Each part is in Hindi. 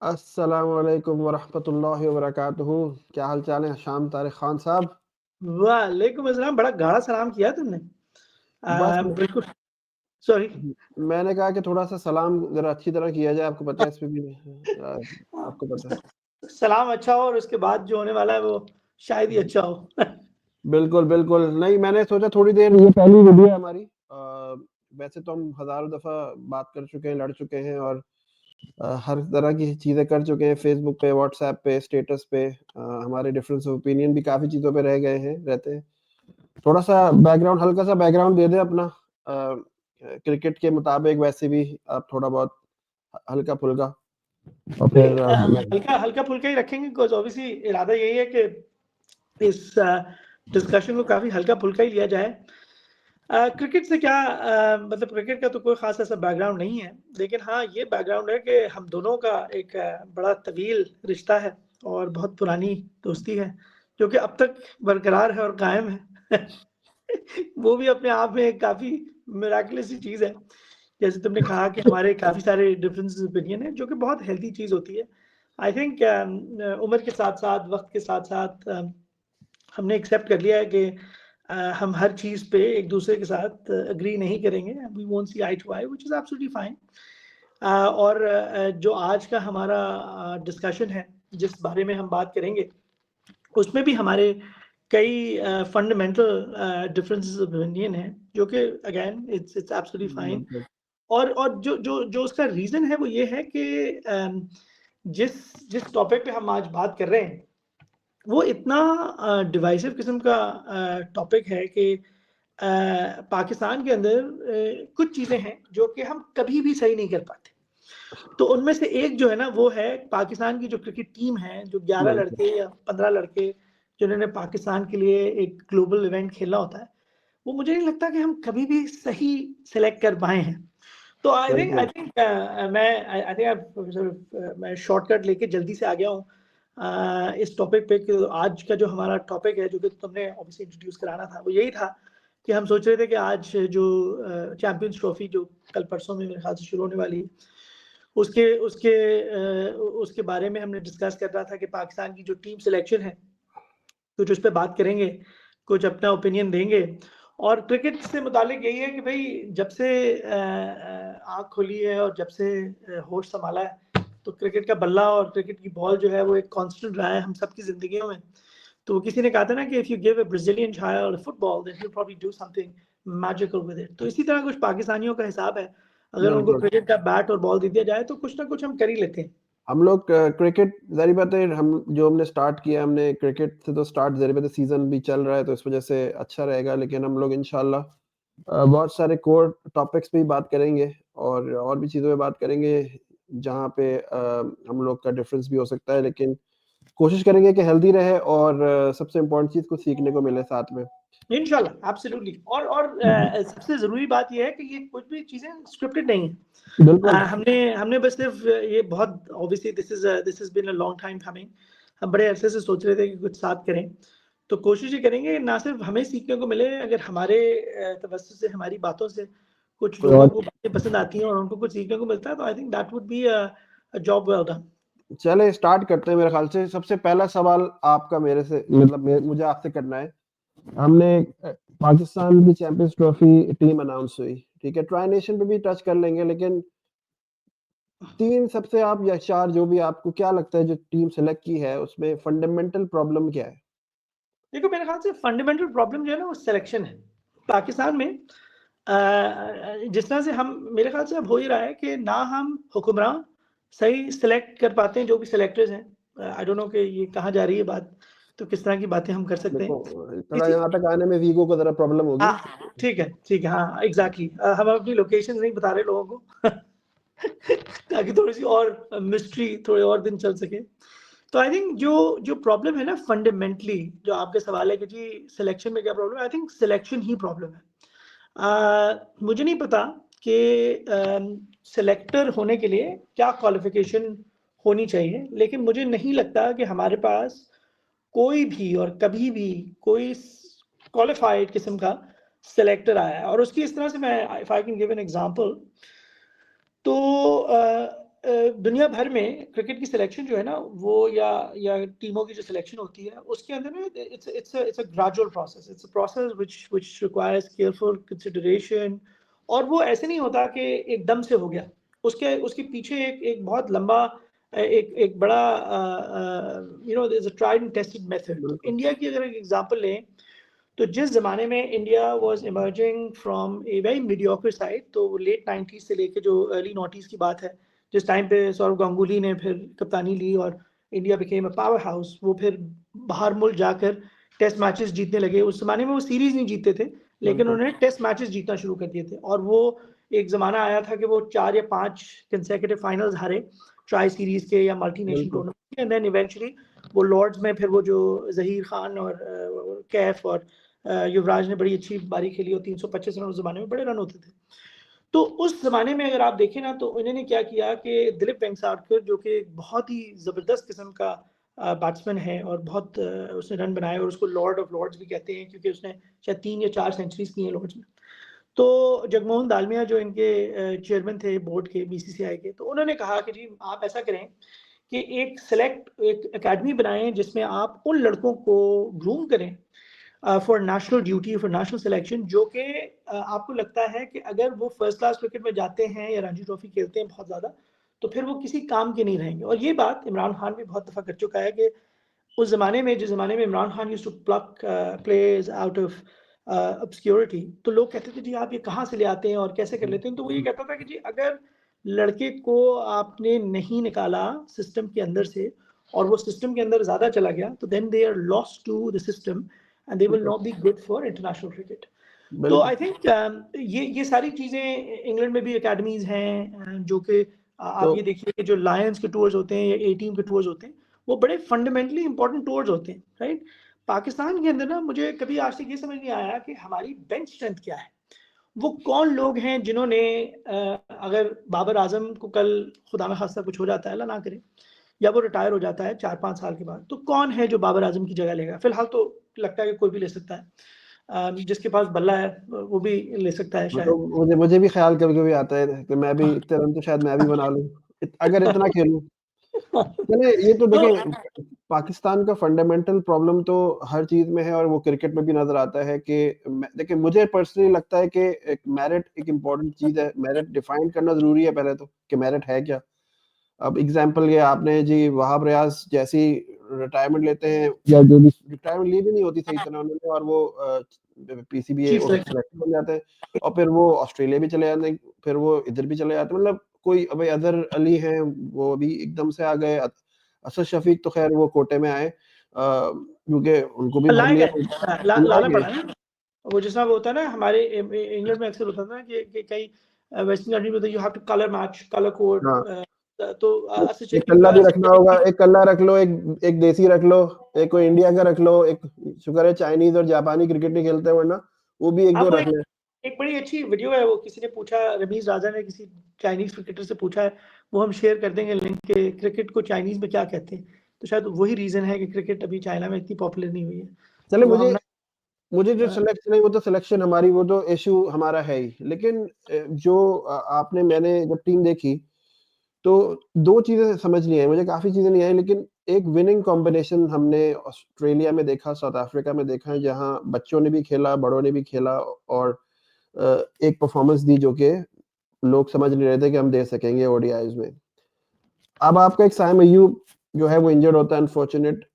अस्सलामुअलैकुम वरहमतुल्लाहि वबरकातुहू। क्या हाल चाल है शाम तारिक खान साहब? वालेकुम अस्सलाम। बड़ा गाढ़ा सलाम किया तुमने। बस बिल्कुल सॉरी। मैंने कहा कि थोड़ा सा सलाम जरा अच्छी तरह किया जाए। आपको पता है इसमें भी आपको पता है। सलाम अच्छा हो और उसके बाद जो होने वाला है वो शायद ही अच्छा हो। बिल्कुल बिल्कुल नहीं, मैंने सोचा थोड़ी देर, ये पहली वीडियो है हमारी। वैसे तो हम हजारों दफा बात कर चुके हैं, लड़ चुके हैं और हर तरह की चीजें कर चुके हैं, फेसबुक पे, व्हाट्सएप पे, स्टेटस पे। हमारे डिफरेंस ऑफ ओपिनियन भी काफी चीजों पे रह गए हैं, रहते हैं। थोड़ा सा बैकग्राउंड, हल्का सा बैकग्राउंड दे दे अपना क्रिकेट के मुताबिक, वैसे भी आप थोड़ा बहुत हल्का फुल्का, और नहीं, फिर हल्का हल्का फुल्का ही रखेंगे बिकॉज ऑब्वियसली इरादा यही है कि इस डिस्कशन को काफी हल्का फुल्का ही लिया जाए। क्रिकेट से क्या मतलब क्रिकेट का तो कोई खास ऐसा बैकग्राउंड नहीं है, लेकिन हाँ ये बैकग्राउंड है कि हम दोनों का एक बड़ा तवील रिश्ता है और बहुत पुरानी दोस्ती है जो कि अब तक बरकरार है और कायम है। वो भी अपने आप में एक काफी मिराकुलस सी चीज है। जैसे तुमने कहा कि हमारे काफी सारे डिफरेंसेस ओपिनियन है जो कि बहुत हेल्दी चीज होती है। आई थिंक उम्र के साथ साथ, वक्त के साथ साथ हमने एक्सेप्ट कर लिया है कि हम हर चीज़ पे एक दूसरे के साथ एग्री नहीं करेंगे। We won't see eye to eye, which is absolutely fine. और जो आज का हमारा डिस्कशन है, जिस बारे में हम बात करेंगे, उसमें भी हमारे कई फंडामेंटल डिफरेंसेस ऑफ ओपिनियन हैं जो कि again it's it's absolutely fine. बिल्कुल और जो जो जो उसका रीज़न है वो ये है कि जिस जिस टॉपिक पे हम आज बात कर रहे हैं वो इतना डिवाइसिव किस्म का टॉपिक है कि पाकिस्तान के अंदर कुछ चीज़ें हैं जो कि हम कभी भी सही नहीं कर पाते। तो उनमें से एक जो है ना वो है पाकिस्तान की जो क्रिकेट टीम है, जो 11 बिल्कुल लड़के या 15 लड़के जिन्होंने पाकिस्तान के लिए एक ग्लोबल इवेंट खेला होता है, वो मुझे नहीं लगता कि हम कभी भी सही सेलेक्ट कर पाए हैं। तो आई बिल्कुल थिंक मैं शॉर्टकट लेके जल्दी से आ गया हूँ इस टॉपिक पे कि आज का जो हमारा टॉपिक है जो कि तुमने ऑब्वियसली इंट्रोड्यूस कराना था वो यही था कि हम सोच रहे थे कि आज जो चैंपियंस ट्रॉफी जो कल परसों में मेरे ख्याल से शुरू होने वाली है उसके उसके उसके बारे में हमने डिस्कस कर रहा था कि पाकिस्तान की जो टीम सिलेक्शन है कुछ उस पर बात करेंगे, कुछ अपना ओपिनियन देंगे। और क्रिकेट से मुतालिक यही है कि भाई जब से आँख खोली है और जब से होश संभाला है तो क्रिकेट का बल्ला और क्रिकेट की बॉल जो है वो एक कांस्टेंट रहा है हम सबकी जिंदगियों में। तो किसी ने कहा था ना कि if you give a Brazilian child football then he will probably do something magical with it. तो इसी तरह कुछ पाकिस्तानियों का हिसाब है, अगर उनको बिल्कुल क्रिकेट का बैट और बॉल दे दिया जाए तो कुछ ना कुछ हम कर ही लेते हैं। हम लोग क्रिकेट, जारी बात है, हम जो हमने स्टार्ट किया, हमने क्रिकेट से तो स्टार्ट, जारी बात है सीजन भी चल रहा है तो इस वजह से अच्छा रहेगा, लेकिन हम लोग इंशाल्लाह बहुत सारे कोर टॉपिक्स पे ही बात करेंगे और भी चीज़ों पे बात करेंगे जहाँ पे हम लोग का डिफरेंस भी हो सकता है, लेकिन कोशिश करेंगे कि हेल्दी रहे और सबसे इम्पोर्टेंट चीज़ कुछ सीखने को मिले साथ में। इंशाल्लाह एब्सोल्युटली। और सबसे ज़रूरी बात ये है कि ये कुछ भी चीज़ें स्क्रिप्टेड नहीं है। बिल्कुल हमने हमने बस सिर्फ ये बहुत obviously this is been a long time coming. हम बड़े अरसे से सोच रहे थे कि कुछ साथ करें। तो कोशिश ये करेंगे ना सिर्फ हमें सीखने को मिले, अगर हमारे तवज्जुह से, हमारी बातों से कुछ कोई लोगों और को बातें पसंद आती हैं और उनको कुछ सीखने को मिलता है तो I think that would be a job well done. चले स्टार्ट करते हैं। मेरे ख्याल से सबसे पहला सवाल आपका मेरे से, मतलब मुझे आपसे करना है। हमने पाकिस्तान की चैंपियंस ट्रॉफी टीम अनाउंस हुई, ठीक है, ट्राई नेशन पे भी टच कर लेंगे, लेकिन तीन सबसे, आप या चार, जो भी आपको क्या लगता है जो टीम सेलेक्ट की है उसमें फंडामेंटल प्रॉब्लम क्या है? देखो मेरे ख्याल से फंडामेंटल प्रॉब्लम जो है ना वो सिलेक्शन है पाकिस्तान में। जिस तरह से हम, मेरे ख्याल से अब हो ही रहा है कि ना हम हुक्मरान सही सिलेक्ट कर पाते हैं, जो भी सिलेक्टर्स हैं। आई डोंट नो कि ये कहाँ जा रही है बात, तो किस तरह की बातें हम कर सकते देखो, हैं थोड़ा इसी। यहाँ तक आने में वीगो को जरा प्रॉब्लम होगी। हाँ ठीक है हाँ एग्जैक्टली। हम अपनी लोकेशन नहीं बता रहे लोगों को ताकि थोड़ी सी और मिस्ट्री थोड़े और दिन चल सके। तो आई थिंक जो जो प्रॉब्लम है ना फंडामेंटली, जो आपके सवाल है कि जी सिलेक्शन में क्या प्रॉब्लम है, I think selection he problem है। मुझे नहीं पता कि सिलेक्टर होने के लिए क्या क्वालिफिकेशन होनी चाहिए, लेकिन मुझे नहीं लगता कि हमारे पास कोई भी और कभी भी कोई क्वालिफाइड किस्म का सिलेक्टर आया है। और उसकी इस तरह से मैं, if I can give an example, तो दुनिया भर में क्रिकेट की सिलेक्शन जो है ना वो या टीमों की जो सिलेक्शन होती है उसके अंदर ना it's a gradual process, it's a process which requires careful consideration. और वो ऐसे नहीं होता कि एकदम से हो गया, उसके उसके पीछे एक बहुत लंबा एक बड़ा you know there is a tried and tested method. तो बिल्कुल। इंडिया की अगर एक एग्जांपल लें, तो जिस ज़माने में India was emerging from a very mediocre side, तो लेट 90s से लेके जो अर्ली 90s की बात है, जिस टाइम पे सौरव गांगुली ने फिर कप्तानी ली और India became a power house, वो फिर बाहर मुल्क जाकर टेस्ट मैचेस जीतने लगे। उस ज़माने में वो सीरीज़ नहीं जीतते थे, लेकिन बिल्कुल। उन्होंने टेस्ट मैचेस जीतना शुरू कर दिए थे। और वो एक ज़माना आया था कि वो 4 या 5 कंसेक्यूटिव फाइनल्स हारे, ट्राई सीरीज़ के या मल्टी नेशन बिल्कुल। टूर्नामेंट के। एंड देन इवेंचुअली वो लॉर्ड्स में फिर वो जो ज़हीर खान और कैफ और युवराज ने बड़ी अच्छी बारी खेली और 325 रन उस ज़माने में बड़े रन होते थे। तो उस ज़माने में अगर आप देखें ना, तो इन्होंने क्या किया कि दिलीप वेंगसरकर, जो कि एक बहुत ही ज़बरदस्त किस्म का बैट्समैन है और बहुत उसने रन बनाए, और उसको लॉर्ड ऑफ लॉर्ड्स भी कहते हैं क्योंकि उसने शायद 3 या 4 सेंचुरीज की हैं लॉर्ड्स में। तो जगमोहन दालमिया जो इनके चेयरमैन थे बोर्ड के, बीसीसीआई के, तो उन्होंने कहा कि जी आप ऐसा करें कि एक एकेडमी बनाएं जिसमें आप उन लड़कों को ग्रूम करें for national duty, for national selection, जो कि आपको लगता है कि अगर वो फर्स्ट क्लास क्रिकेट में जाते हैं या रणजी ट्रॉफी खेलते हैं बहुत ज़्यादा, तो फिर वो किसी काम के नहीं रहेंगे। और ये बात इमरान खान भी बहुत दफ़ा कर चुका है कि उस ज़माने में, जिस ज़माने में Imran Khan used to pluck players out of obscurity, तो लोग कहते थे जी आप ये कहाँ से ले आते हैं और कैसे कर लेते हैं। तो वो ये कहता था कि जी अगर लड़के को आपने नहीं निकाला सिस्टम के अंदर से, और वो सिस्टम के अंदर ज़्यादा चला गया, तो then they are lost to the system and they will not be good for international cricket. तो बिल्कुल। आई थिंक ये सारी चीज़ें इंग्लैंड में भी एकेडमीज हैं, जो कि तो आप ये देखिए कि जो लायंस के टूर्स होते हैं या ए टीम के टूर्स होते हैं, वो बड़े फंडामेंटली इंपॉर्टेंट टूर्स होते हैं, राइट। पाकिस्तान के अंदर ना मुझे कभी आज तक ये समझ नहीं आया कि हमारी बेंच स्ट्रेंथ क्या है। वो कौन लोग हैं जिन्होंने अगर बाबर आजम को कल खुदा न खास्ता कुछ हो जाता है, अल्लाह ना करे, या वो रिटायर हो जाता है 4-5 साल के बाद, तो कौन है जो बाबर आजम की जगह लेगा? फिलहाल तो लगता है कि कोई भी ले सकता है, जिसके पास बल्ला है वो भी ले सकता है तो शायद। मुझे मुझे भी ख्याल कभी-कभी आता है कि मैं भी इतने रन तो शायद मैं भी बना लूँ, अगर इतना खेलूँ। चलिए ये तो तो देखें, पाकिस्तान का फंडामेंटल प्रॉब्लम तो हर चीज़ में है और वो क्रिकेट में भी नज़र आता है कि देखिए मुझे पर्सनली लगता है कि एक मेरिट एक इम्पोर्टेंट चीज़ है, मेरिट डिफाइन करना ज़रूरी है पहले तो, कि मेरिट है क्या? अब एग्ज़ाम्पल ये आपने जी वहाब रियाज़ जैसी रिटायरमेंट लेते हैं या जो भी रिटायरमेंट ली भी नहीं होती सही तरह उन्होंने और वो पीसीबी चीफ वो सेलेक्टर। सिलेक्टर बन जाते हैं और फिर वो ऑस्ट्रेलिया भी चले जाते हैं, फिर वो इधर भी चले जाते हैं। मतलब कोई अभी अज़हर अली हैं, वो अभी एकदम से आ गए। असद शफ़ीक तो ख़ैर वो कोटे में आए क्योंकि उनको भी भर लाए लिया गए, लाए लाना गए। पड़ा ना। वो जैसा वो होता है ना हमारे इंग्लैंड में अक्सर होता था ना कि कई वेस्टर्न कंट्री में, you have to colour match, colour code. हाँ, तो एक कल्ला भी रखना होगा, एक कल्ला रख लो, एक एक देसी रख लो, एक कोई इंडिया का रख लो, एक शुक्र है चाइनीज़ और जापानी क्रिकेट नहीं खेलते वरना वो भी 1-2 आपको रख लें। एक बड़ी अच्छी वीडियो है, वो किसी ने पूछा, रमीज राजा ने किसी चाइनीज क्रिकेटर से पूछा है, वो हम शेयर कर देंगे लिंक के, क्रिकेट को चाइनीज में क्या कहते हैं। तो शायद वही रीजन है कि क्रिकेट अभी चाइना में इतनी पॉपुलर नहीं हुई है। चलिए तो वो हम मुझे ना मुझे जो सिलेक्शन है वो तो सिलेक्शन हमारी वो तो इश्यू हमारा है ही। लेकिन जो आपने मैंने जब टीम देखी तो 2 चीज़ें समझ नहीं आई, मुझे काफ़ी चीज़ें नहीं आई लेकिन एक विनिंग कॉम्बिनेशन हमने ऑस्ट्रेलिया में देखा, साउथ अफ्रीका में देखा है जहाँ बच्चों ने भी खेला, बड़ों ने भी खेला और एक परफॉर्मेंस दी जो कि लोग समझ नहीं रहे थे कि हम दे सकेंगे ओडीआईज़ में। अब आपका एक साइम अय्यूब जो है वो इंजर्ड होता है अनफॉर्च्यूनेट,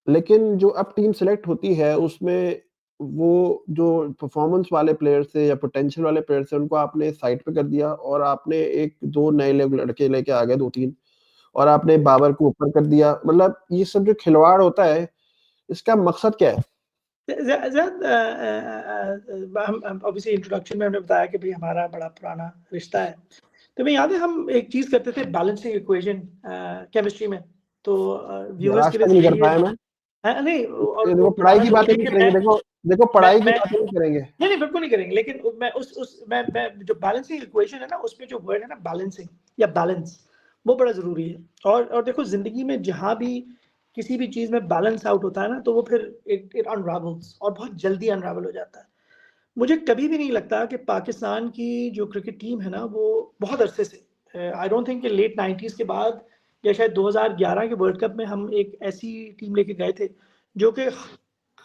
लेकिन जो अब टीम सेलेक्ट होती है उसमें वो जो परफॉर्मेंस वाले प्लेयर्स थे या पोटेंशियल वाले प्लेयर्स थे उनको आपने साइड पे कर दिया और आपने 1-2 नए लोग लड़के लेके आ गए 2-3 और आपने बाबर को ऊपर कर दिया। मतलब ये सब जो खिलवाड़ होता है, इसका मकसद क्या है? हम ऑब्वियसली इंट्रोडक्शन में हमने बताया कि भाई हमारा बड़ा पुराना रिश्ता है। तो मैं याद है हम एक चीज करते थे, बैलेंसिंग इक्वेशन केमिस्ट्री में। तो यार व्यूअर्स आज के लिए तक नहीं कर समझिए। पाया मैं। नहीं, और ये वो देखो पढ़ाई बताना की जरूरी बातें है नहीं कि करेंगे, देखो देखो पढ़ाई की मैं बातें नहीं करेंगे। नहीं नहीं बिल्कुल नहीं करेंगे, लेकिन मैं उस मैं जो बैलेंसिंग इक्वेशन है ना, उसमें जो वर्ड है ना बैलेंसिंग या बैलेंस, वो बड़ा जरूरी है। और देखो जिंदगी में जहां भी किसी भी चीज में बैलेंस आउट होता है ना, तो वो फिर इट अनरावल्स और बहुत जल्दी अनरावल हो जाता है। मुझे कभी भी नहीं लगता कि पाकिस्तान की जो क्रिकेट टीम है ना, वो बहुत अरसे से आई डोंट थिंक कि लेट 90s के बाद या शायद 2011 के वर्ल्ड कप में हम एक ऐसी टीम लेके गए थे जो कि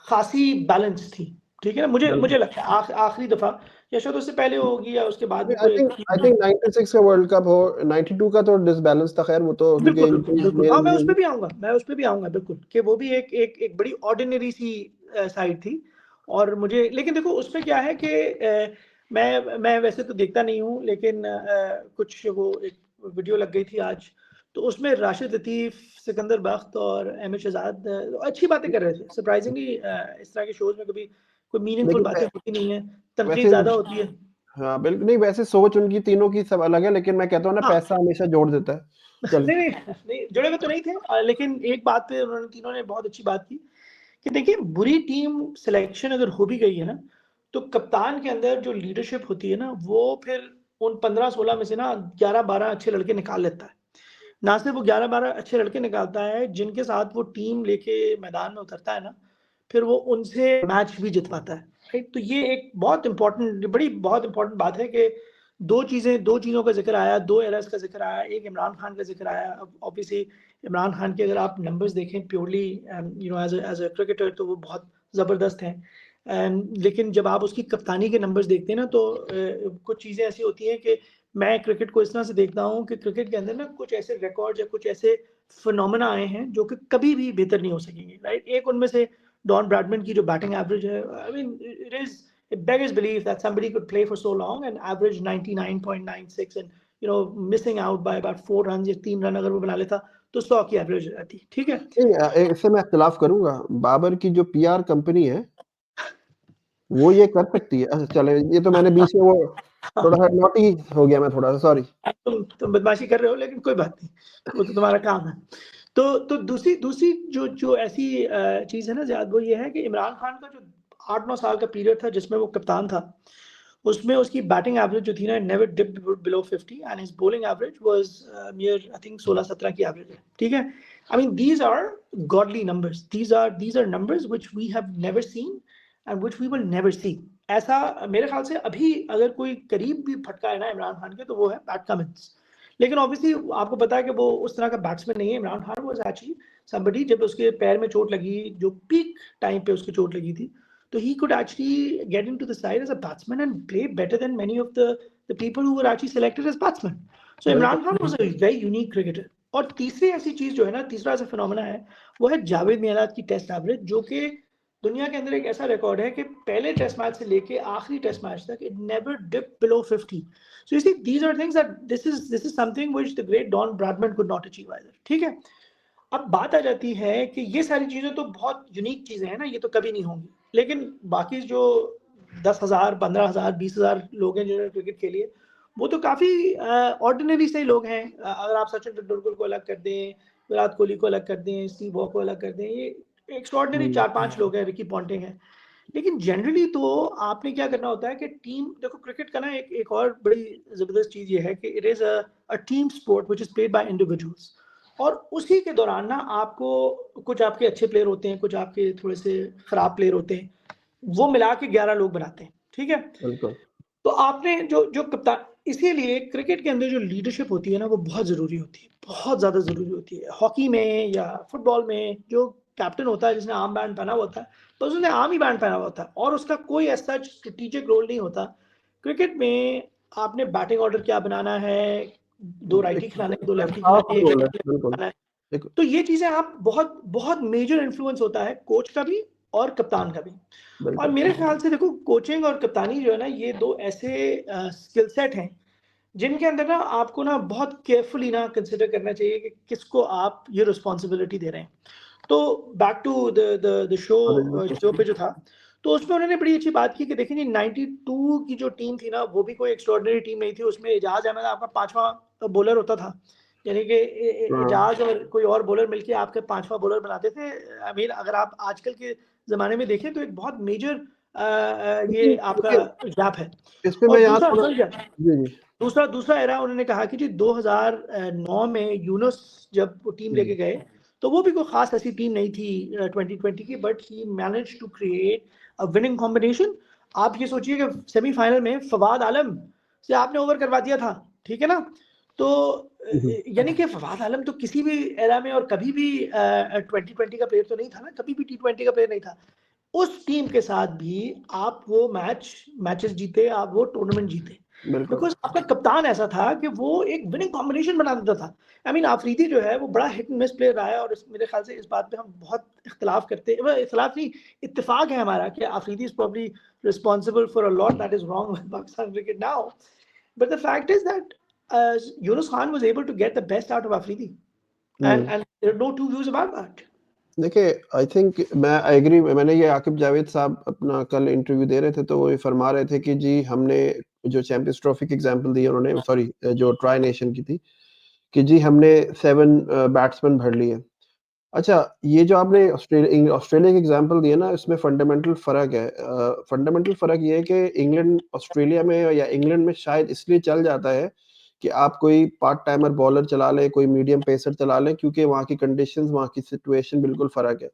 खासी बैलेंस थी, ठीक है ना? मुझे लगता है आखिरी दफा या शायद उससे पहले होगी या उसके बाद भी कोई एक आई थिंक 96 का वर्ल्ड कप हो, 92 का तो डिसबैलेंस था, खैर वो तो क्योंकि बिल्कुल हाँ, मैं उस पे भी आऊंगा बिल्कुल, कि वो भी एक बड़ी ऑर्डिनरी सी साइड थी। और मुझे लेकिन देखो उसमें क्या है कि मैं वैसे तो देखता नहीं हूँ, लेकिन कुछ वो एक वीडियो लग गई थी आज, तो उसमें राशिद लतीफ, सिकंदर बख्त और अहमद शहजाद अच्छी बातें कर रहे थे। सरप्राइजिंगली इस तरह के शोज में कभी कोई मीनिंगफुल बातें होती नहीं है, तनकीद ज्यादा होती है। हाँ बिल्कुल, नहीं वैसे सोच उनकी तीनों की सब अलग है, लेकिन मैं कहता हूँ ना हाँ। पैसा हमेशा जोड़ देता है। चल नहीं जुड़े हुए तो नहीं थे, लेकिन एक बात पे उन्होंने तीनों ने बहुत अच्छी बात की कि देखिए बुरी टीम सिलेक्शन अगर हो भी गई है ना, तो कप्तान के अंदर जो लीडरशिप होती है ना, वो फिर उन 15-16 में से ना 11-12 अच्छे लड़के निकाल लेता है। ना सिर्फ वो 11-12 अच्छे लड़के निकालता है, जिनके साथ वो टीम लेके मैदान में उतरता है ना, फिर वो उनसे मैच भी जितवाता है, राइट? तो ये एक बहुत इंपॉर्टेंट बात है कि दो चीज़ों का ज़िक्र आया, 2 एरर्स का ज़िक्र आया, एक इमरान खान का ज़िक्र आया। अब ऑब्वियसली इमरान खान के अगर आप नंबर्स देखें प्योरली एज़ अ क्रिकेटर, तो वो बहुत ज़बरदस्त हैं। लेकिन जब आप उसकी कप्तानी के नंबर्स देखते हैं ना, तो कुछ चीज़ें ऐसी होती हैं कि मैं क्रिकेट को इस तरह से देखता हूँ कि क्रिकेट के अंदर ना कुछ ऐसे रिकॉर्ड्स या कुछ ऐसे फिनोमेना आए हैं जो कि कभी भी बेहतर नहीं हो सकेंगे, राइट? एक उनमें से डॉन ब्रैडमैन की जो बैटिंग एवरेज है, I mean it beggars belief that somebody could play for so long and average 99.96 and missing out by about 4 runs या 3 रन अगर वो बना लेता तो 100 की एवरेज रहती, ठीक है? इससे मैं इख्तिलाफ करूंगा। बाबर की जो पीआर कंपनी है वो ये कर सकती है। अच्छा चले, ये तो मैंने बीच में वो थोड़ा सा नॉटी हो गया, मैं थोड़ा सा सॉरी। तुम बदमाशी कर रहे हो, लेकिन कोई बात नहीं, वो तो तुम्हारा काम है। तो दूसरी जो ऐसी चीज है ना ज़ियाद, वो ये है कि इमरान खान का जो 8-9 साल का पीरियड था जिसमें वो कप्तान था, उसमें उसकी बैटिंग एवरेज जो थी ना, never dipped below 50 and his bowling average was near I think 16-17 की एवरेज है, ठीक है? I mean these are godly numbers, these are numbers which we have never seen and which we will never see. ऐसा मेरे ख्याल से अभी अगर कोई करीब भी फटका है ना इमरान खान के, तो वो है पैट कमिंस। लेकिन ऑब्वियसली आपको पता है कि वो उस तरह का बैट्समैन नहीं है। Imran Khan was actually somebody, जब उसके पैर में चोट लगी, जो पीक टाइम पे उसकी चोट लगी थी, so he could actually get into the side as a batsman and play better than many of the people who were actually selected as batsmen. So Imran Khan was a very unique cricketer. और तीसरी ऐसी चीज जो है ना, तीसरा ऐसा फिनोमेना है, वो है जावेद मियांदाद की टेस्ट एवरेज, जो कि दुनिया के अंदर एक ऐसा रिकॉर्ड है कि पहले टेस्ट मैच से लेके आखिरी टेस्ट मैच तक it never dip below 50. So you see, these are things that this is something which the great Don Bradman could not achieve either. ठीक है? अब बात आ जाती है कि ये सारी चीजें तो बहुत यूनिक चीजें हैं ना, ये तो कभी नहीं होंगी, लेकिन बाकी जो 10,000, 15,000, 20,000 लोग हैं जिन्होंने क्रिकेट खेली है, वो तो काफी ऑर्डिनरी से लोग हैं। अगर आप सचिन तेंदुलकर को अलग कर दें, विराट कोहली को अलग कर दें, स्टीव वॉ को अलग कर दें, ये एक्स्ट्रॉर्डिनरी 4-5 लोग हैं, रिकी पॉन्टिंग है। लेकिन जनरली तो आपने क्या करना होता है कि टीम, देखो क्रिकेट का ना एक और बड़ी जबरदस्त चीज ये है कि it is a team sport which is played by individuals. और उसी के दौरान ना आपको कुछ आपके अच्छे प्लेयर होते हैं, कुछ आपके थोड़े से खराब प्लेयर होते हैं, वो मिला के 11 लोग बनाते हैं, ठीक है? बिल्कुल तो आपने जो कप्तान, इसीलिए क्रिकेट के अंदर जो लीडरशिप होती है ना, वो बहुत जरूरी होती है, बहुत ज्यादा जरूरी होती है। हॉकी में या फुटबॉल में जो कैप्टन होता है, जिसने आर्म बैंड पहना होता है, तो उसने आर्म ही बैंड पहना होता है और उसका कोई ऐसा स्ट्रेटेजिक रोल नहीं होता। क्रिकेट में आपने बैटिंग ऑर्डर क्या बनाना है, 2 राइटी खिलाने, 2 लेफ्टी खिलाने, बिल्कुल एक, तो ये चीजें आप बहुत बहुत मेजर इन्फ्लुएंस होता है कोच का भी और कप्तान का भी। और मेरे ख्याल से देखो, कोचिंग और कप्तानी जो है ना, ये 2 ऐसे स्किल सेट हैं जिनके अंदर ना आपको ना बहुत केयरफुली ना कंसिडर करना चाहिए कि किसको आप ये रिस्पॉन्सिबिलिटी दे रहे हैं। तो बैक टू द शो पे जो था, तो उसमें उन्होंने बड़ी अच्छी बात की कि देखिए जी 92 की जो टीम थी ना, वो भी कोई एक्स्ट्रॉर्डिनरी टीम नहीं थी। उसमें एजाज अहमद आपका 5वां बॉलर होता था, यानी कि एजाज और कोई और बॉलर मिलके आपके 5वां बॉलर बनाते थे। आई मीन अगर आप आजकल के जमाने में देखें तो एक बहुत मेजर ये आपका गैप है। इस पे और मैं यहाँ थोड़ा जी जी दूसरा एरा उन्होंने कहा कि जी 2009 में यूनुस जब वो टीम लेके गए, तो वो भी कोई खास ऐसी टीम नहीं थी 2020 की, but he managed to create a winning combination. आप ये सोचिए कि सेमीफाइनल में फवाद आलम से आपने ओवर करवा दिया था, ठीक है ना? तो यानी कि फवाद आलम तो किसी भी एरा में और कभी भी 2020 का प्लेयर तो नहीं था ना, कभी भी T20 का प्लेयर नहीं था। उस टीम के साथ भी आप वो मैचेस जीते, आप वो टूर्नामेंट जीते, बिकॉज आपका कप्तान ऐसा था कि वो एक विनिंग कॉम्बिनेशन बना देता था। आई मीन आफरीदी जो है वो बड़ा हिट एंड मिस प्लेयर रहा है, और मेरे ख्याल से इस बात पे हम बहुत इख्तलाफ करते हैं, इख्तलाफ नहीं, इत्तेफाक है हमारा कि Afridi is probably responsible for a lot that is wrong with Pakistan cricket now, but the fact is that Younis Khan was able to get the best out of Afridi, and there are no two views about that. देखिए, आई थिंक मैं आई एग्री। मैंने ये आकिब जावेद साहब अपना कल इंटरव्यू दे रहे थे, तो वो ये फरमा रहे थे कि जी हमने जो चैंपियंस ट्रॉफी की एग्जांपल दी उन्होंने, सॉरी जो ट्राई नेशन की थी, कि जी हमने 7 बैट्समैन भर लिए। अच्छा, ये जो आपने ऑस्ट्रेलिया की एग्जांपल दी है ना, इसमें फंडामेंटल फ़र्क है। फंडामेंटल फ़र्क ये है कि इंग्लैंड ऑस्ट्रेलिया में या इंग्लैंड में शायद इसलिए चल जाता है कि आप कोई पार्ट टाइमर बॉलर चला लें, कोई मीडियम पेसर चला लें, क्योंकि वहाँ की कंडीशंस, वहाँ की सिचुएशन बिल्कुल फ़र्क है।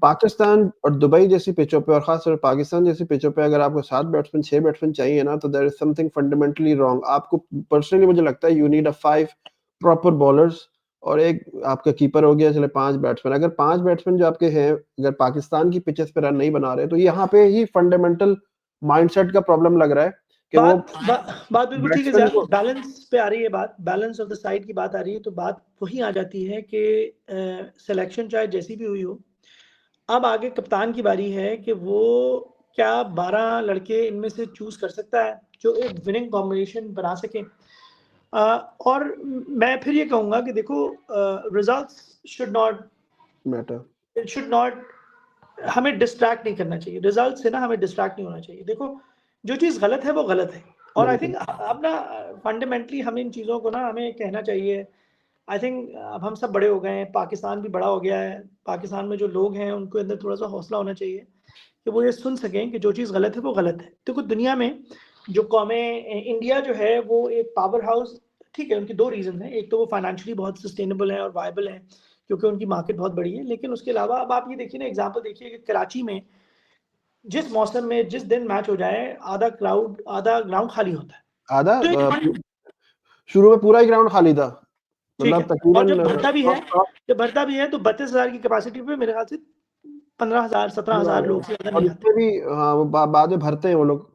पाकिस्तान और दुबई जैसी पिचों पे, और ख़ासतौर पे पाकिस्तान जैसी पिचों पे अगर आपको 7 बैट्समैन, 6 बैट्समैन चाहिए ना, तो there is something fundamentally wrong. आपको पर्सनली मुझे लगता है you need a 5 proper bowlers और एक आपका कीपर हो गया, चले 5 बैट्समैन। अगर 5 बैट्समैन जो आपके हैं, अगर पाकिस्तान की पिचेस पे रन नहीं बना रहे, तो यहाँ पे ही फंडामेंटल माइंडसेट का प्रॉब्लम लग रहा है कि वो बात बिल्कुल ठीक है बैट्समैन सर, को बैलेंस पे आ रही है बात, बैलेंस ऑफ द साइड की बात आ रही है, तो बात वही आ जाती है कि सिलेक्शन चाहे जैसी भी हुई हो, अब आगे कप्तान की बारी है कि वो क्या 12 लड़के इनमें से चूज कर सकता है जो एक विनिंग कॉम्बिनेशन बना सके। और मैं फिर ये कहूँगा कि देखो, results should not matter, it should not हमें डिस्ट्रैक्ट नहीं करना चाहिए, रिजल्ट से ना हमें डिस्ट्रैक्ट नहीं होना चाहिए। देखो, जो चीज़ गलत है वो गलत है, और आई थिंक अब ना फंडामेंटली हमें इन चीज़ों को ना हमें कहना चाहिए। आई थिंक अब हम सब बड़े हो गए हैं, पाकिस्तान भी बड़ा हो गया है, पाकिस्तान में जो लोग हैं उनको अंदर थोड़ा सा हौसला होना चाहिए कि वो ये सुन सकें कि जो चीज़ गलत है वो गलत है। देखो, दुनिया में जो कौमें, इंडिया जो है वो एक पावर हाउस, ठीक है, उनकी 2 रीज़न हैं। एक तो वो फाइनेंशियली बहुत सस्टेनेबल है और वायबल है क्योंकि उनकी मार्केट बहुत बड़ी है, लेकिन उसके अलावा अब आप ये देखिए ना, एग्जांपल देखिए कि कराची में जिस मौसम में जिस दिन मैच हो जाए, आधा ग्राउंड खाली होता है। आधा तो एक शुरू में पूरा ही ग्राउंड खाली था, ठीक है, मतलब और तकरीबन जब भरता भी है तो 32,000 की कैपेसिटी पे मेरे ख्याल से 15,000 17,000 लोग से ज़्यादा और नहीं आते। इसमें भी हाँ, वो बाद में भरते हैं वो लोग,